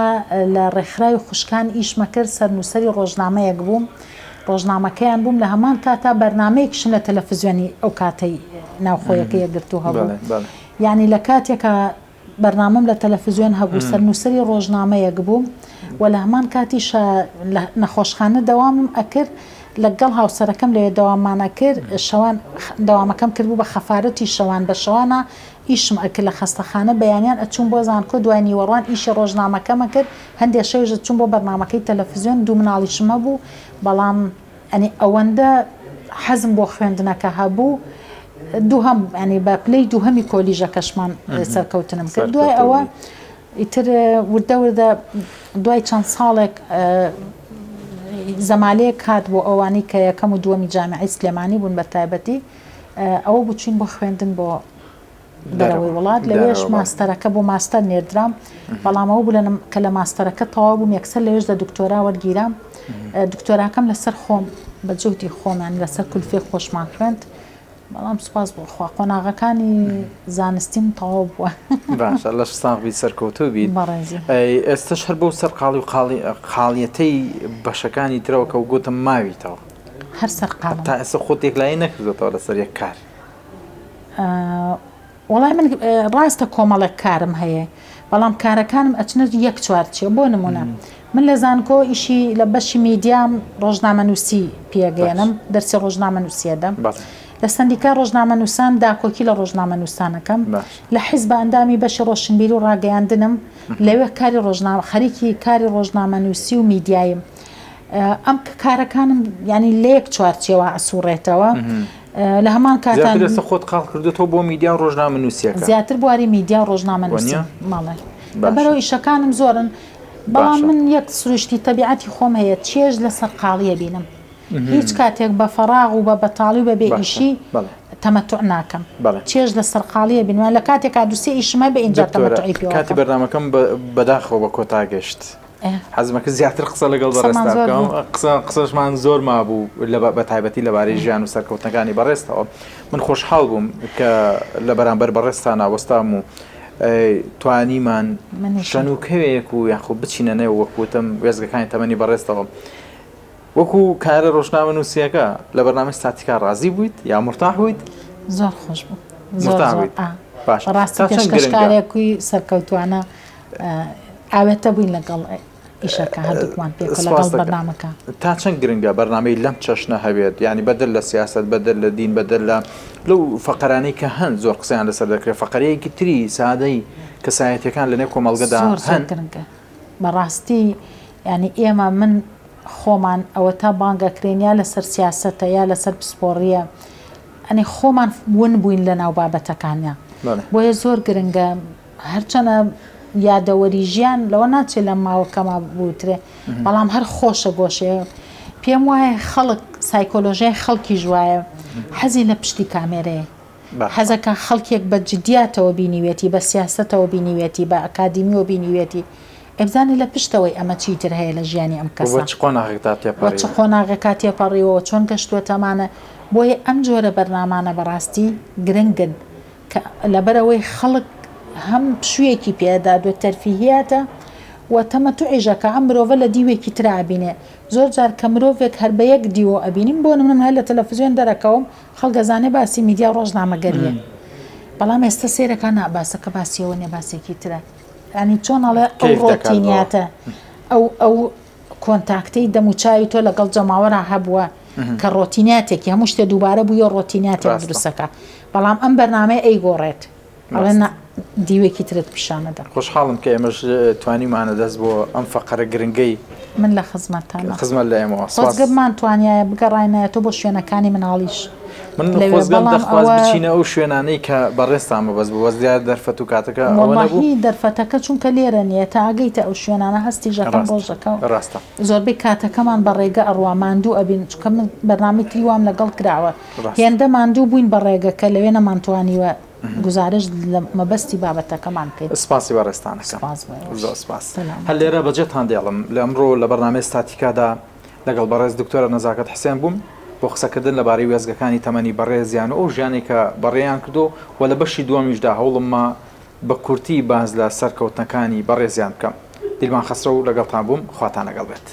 لە ڕێکخراوی خوشکان ئیشمە کرد سەرنووسەری ڕۆژنامەیەک بووم ڕۆژنامەکەیان بووم لە هەمان کاتا بەرنامەیەکشم لە تەلەڤیزیۆنی ئەو کاتەی ناوخۆیەکە یەکگرتو هەبوو یعنی لە کاتێکە بەرنامەم لە تەلەڤیزیۆن هەبوو سەرنووسەری ڕۆژنامەیەک بووم و لە هەمان کاتیشە نەخۆشخانە دەوامم ئەکرد لەگەڵ هاوسەرەکەم لەوێ دەوامانە کرد شەوان دەوامەکەم کرد بوو بە خەفارەتی شەوان بە شەوانە ئیشم ئەکرد لە خەستەخانە بەیانیان ئەچوون بۆ زانکۆ دوای نیوەڕوان ئیشی ڕۆژنامەکەمە کرد هەندێک شەویژە چوون بۆ بەرنامەکەی تەلەڤیزیۆن 2 مناڵیشمە بوو بەڵام ئەنی ئەوەندە حەزم بۆ خوێندنەکە هەبوو دووهەم ینی بە پلەی دووهەمی کۆلیژەکەشمان سەرکەوتنم کرد دوای ئەوە ئیتر وردە دوای چەند ساڵێک زەمالەیەک هات بۆ ئەوانی کە یەکەم و دووەمی جامعەی سلێمانی بوون بە تایبەتی ئەوە بچین بۆ خوێندن بۆ دەرەوەی وڵات لەوێش ماستەرەکە بۆ ماستەر نێردرام بەڵام ئەوە بوو کە لە ماستەرەکە تەواو بووم یەکسەر لەوێش دە دکتۆرا وەرگیرام دکتۆراکەم لەسەر خۆم بە جوتی خۆمان لەسەر کولفێ خۆشمان خوێند بەڵام سوپاس بۆخوا قۆناغەکانی زانستیم تەواو بووە باش لە شتان سەرکەوتوو بیت ئێستش هەر بەو سەرقاڵی و خاڵیەتەی بەشەکانی ترەوە کە و گوتم ماویتەوە هەر سەرقاڵ تا ئێستا خۆت یەکلایی نەکردێتەوە لەسەر یەک کار وەڵای من ڕاستە کۆمەڵێک کارم هەیە بەڵام کارەکانم ئەچنە یەک چوارچێ بۆ نمونە من لە زانکۆ ئیشی لە بەشی میدیام ڕۆژنامەنووسی پێگەێنم دەرسی ڕۆژنامەنووسیەدەم لە سندیکا ڕۆژنامەنووسان داکۆکی لە ڕۆژنامەنووسانەکەم لە حیزب ئەندامی بەشی ڕۆشنبیری و ڕاگەیاندنم لەوێ کاری خەریکی کاری ڕۆژنامەنووسی و میدیایم ئەم کارەکانم ینی لە یەک چوارچێوە ئەسوڕێتەوە لە هەمان کاتان خۆت قاڵ کردێتەوە بۆ میدیا و ڕۆژنامەنووسیەکە زیاتر بواری میدیا و ڕۆژنامەنووسی ماڵێ بەبەرەوە ئیشەکانم زۆرن بەڵام من یەک سروشتی تەبیعەتی خۆم هەیە چێژ لەسەر قاڵیە بینم هیچ کاتێک بە فەراغ و بە بەتاڵی و بەبێ ئیشی تەمەتوع ناکەم چێژ لە سەرقاڵیە بینوان لە کاتێک دووسێ ئیشمە بە ئینجا تەمەتوعی پێوە کاتی بەرنامەکەم بەداخەوە بە کۆتا گەشت حەزمەکە زیاتر قسە لەگەڵ بەڕێستاکەم قسەشمان زۆر مابوو بە تایبەتی لەبارەی ژیان و سەرکەوتنەکانی بەڕێستەوە من خۆشحاڵ بووم کە لە بەرامبەر بەڕێستان ناوەستام و توانیمان شەنوکەوەیەک و یاخۆ بچینە نێو وەکوتم وێزگەکانی تەمەنی بەڕێستەوە وەکو کارە ڕۆژنامەنووسیەکە لە بەرنامەی ستاتیکا ڕازی بوویت یا مرتاح بوویت زۆر خۆش بوو ڕاستی پێشکەشکارێکی سەرکەوتوانە ئاوێتە بووین لەگەڵ ئیشەکە هەردووکمان پێکە لەگەڵ بەرنامەکە تا چەند گرنگە بەرنامەی لەم چەشنە هەبێت ینی بەدل لە سیاست بەدل لە دین بەدل لە لەو فەقەرانەی کە هەن زۆر قسەیان لەسەر دەکرێت فەقەرەیەکی تری سادەی کەسایەتیەکان لەنێو کۆمەڵگەدا هەن گرنگە بەڕاستی ینی ئێمە من خۆمان ئەوە تا بانگەکرێن یا لەسەر سیاسەتە یا لەسەر پسپۆڕیە ئەنی خۆمان ون بووین لە ناو بابەتەکانیان بۆیە زۆر گرنگە هەرچەنە یادەوەری ژیان لەوە ناچێت لە ماوەکەما بووترێ بەڵام هەر خۆشە گۆشەیە پێم وایە خەڵک سایکۆلۆژیای خەڵکی ژوایە حەزی لە پشتی کامێرەیە حەزەکە خەڵکێک بە جدیاتەوە بینیوێتی بە سیاسەتەوە بینیوێتی بە ئەکادیمیەوە بینیوێتی ئەبزانانی لە پشتەوەی ئەمە چیتر هەیە لە ژیانی ئەم کەسە چ قۆناغێکا تێپەڕیەوە چۆن گەشتوێتەمانە بۆیە ئەم جۆرە بەرنامانە بەڕاستی گرنگن کە لەبەرەوەی خەڵک هەم پشوویەکی پێدا دوێت تەرفیهیاتە و تەمەتوعیژەکە ئەم مرۆڤە لە دیوێکی ترابینێ زۆر جار کە مرۆڤێک هەر بە یەک دیوە ئەبینیم بۆ نمونە هەر لە تەلەڤیزیۆن دەرەکەوم خەڵگەزانێ باسی میدیا ڕۆژنامەگەریە بەڵام ئێستا سێرەکە ناباسەکە باسیەوە نێ باسێکی ترە ینی چۆن ئەڵێ ئەو ڕۆتینیاتە ئەو کۆنتاکتەی دەموچاوی تۆ لەگەڵ جەماوەرە هەبووە کە ڕۆتیناتێکی هەموو شتێ دووبارە بووە ڕۆتیناتێک ڕاستە. دروستەکە بەڵام ئەم بەرنامەیە ئەیگۆڕێت ئەڵێ دیوێکی ترت پیشانەدا خۆشحاڵم کە ئێمەش توانیمانە دەست بۆ ئەم فەقەرە گرنگەی من لە خزمەتتانە خزمەت لە ئێمەوە خۆزگەمان توانایە بگەڕاینە تۆ بۆ شوێنەکانی مناڵیش من لەوێ خۆزگەم بەڵام دەخواست ئەوە- بچینە ئەو شوێنانەی کە بەڕێستامە بەس بوەست دیار دەرفەت و کاتەکە ئەوە نەبوو وەڵاهی دەرفەتەکە چونکە لێرە نیە تا ئەگەیتە ئەو شوێنانە هەستی ژەکەم ڕۆژەکە ڕاستە زۆربەی کاتەکەمان بە ڕێگە ئەڕوا ماندوو ئەبین چکە من بەرنامی تری وام لەگەڵ کراوە ڕاست. هێندە ماندوو بووین بە ڕێگەکە لەوێ نەمانتوانیوە گزارش لە مەبەستی بابەتەکەمان بکەیت سپاسی بەڕێستانەکەم سپاس بۆ. زۆر سپاس سەلام. هەل لێرە بەجێتان دێڵم لە ئەمڕۆ لە بەرنامەی ستاتیکادا لەگەڵ بەڕێز دکتۆرە نەزاکەت حسێن بووم بۆ قسەکردن لەبارەی وێزگەکانی تەمەنی بەڕێزیان و ئەو ژیانی کە بەڕێیان کردو و لە بەشی دووەمیشدا هەوڵممە بە کورتی باز لە سەرکەوتنەکانی بەڕێزیان بکەم دیلمان خەسرە و لەگەڵتان بووم خواتان لەگەڵ بێت.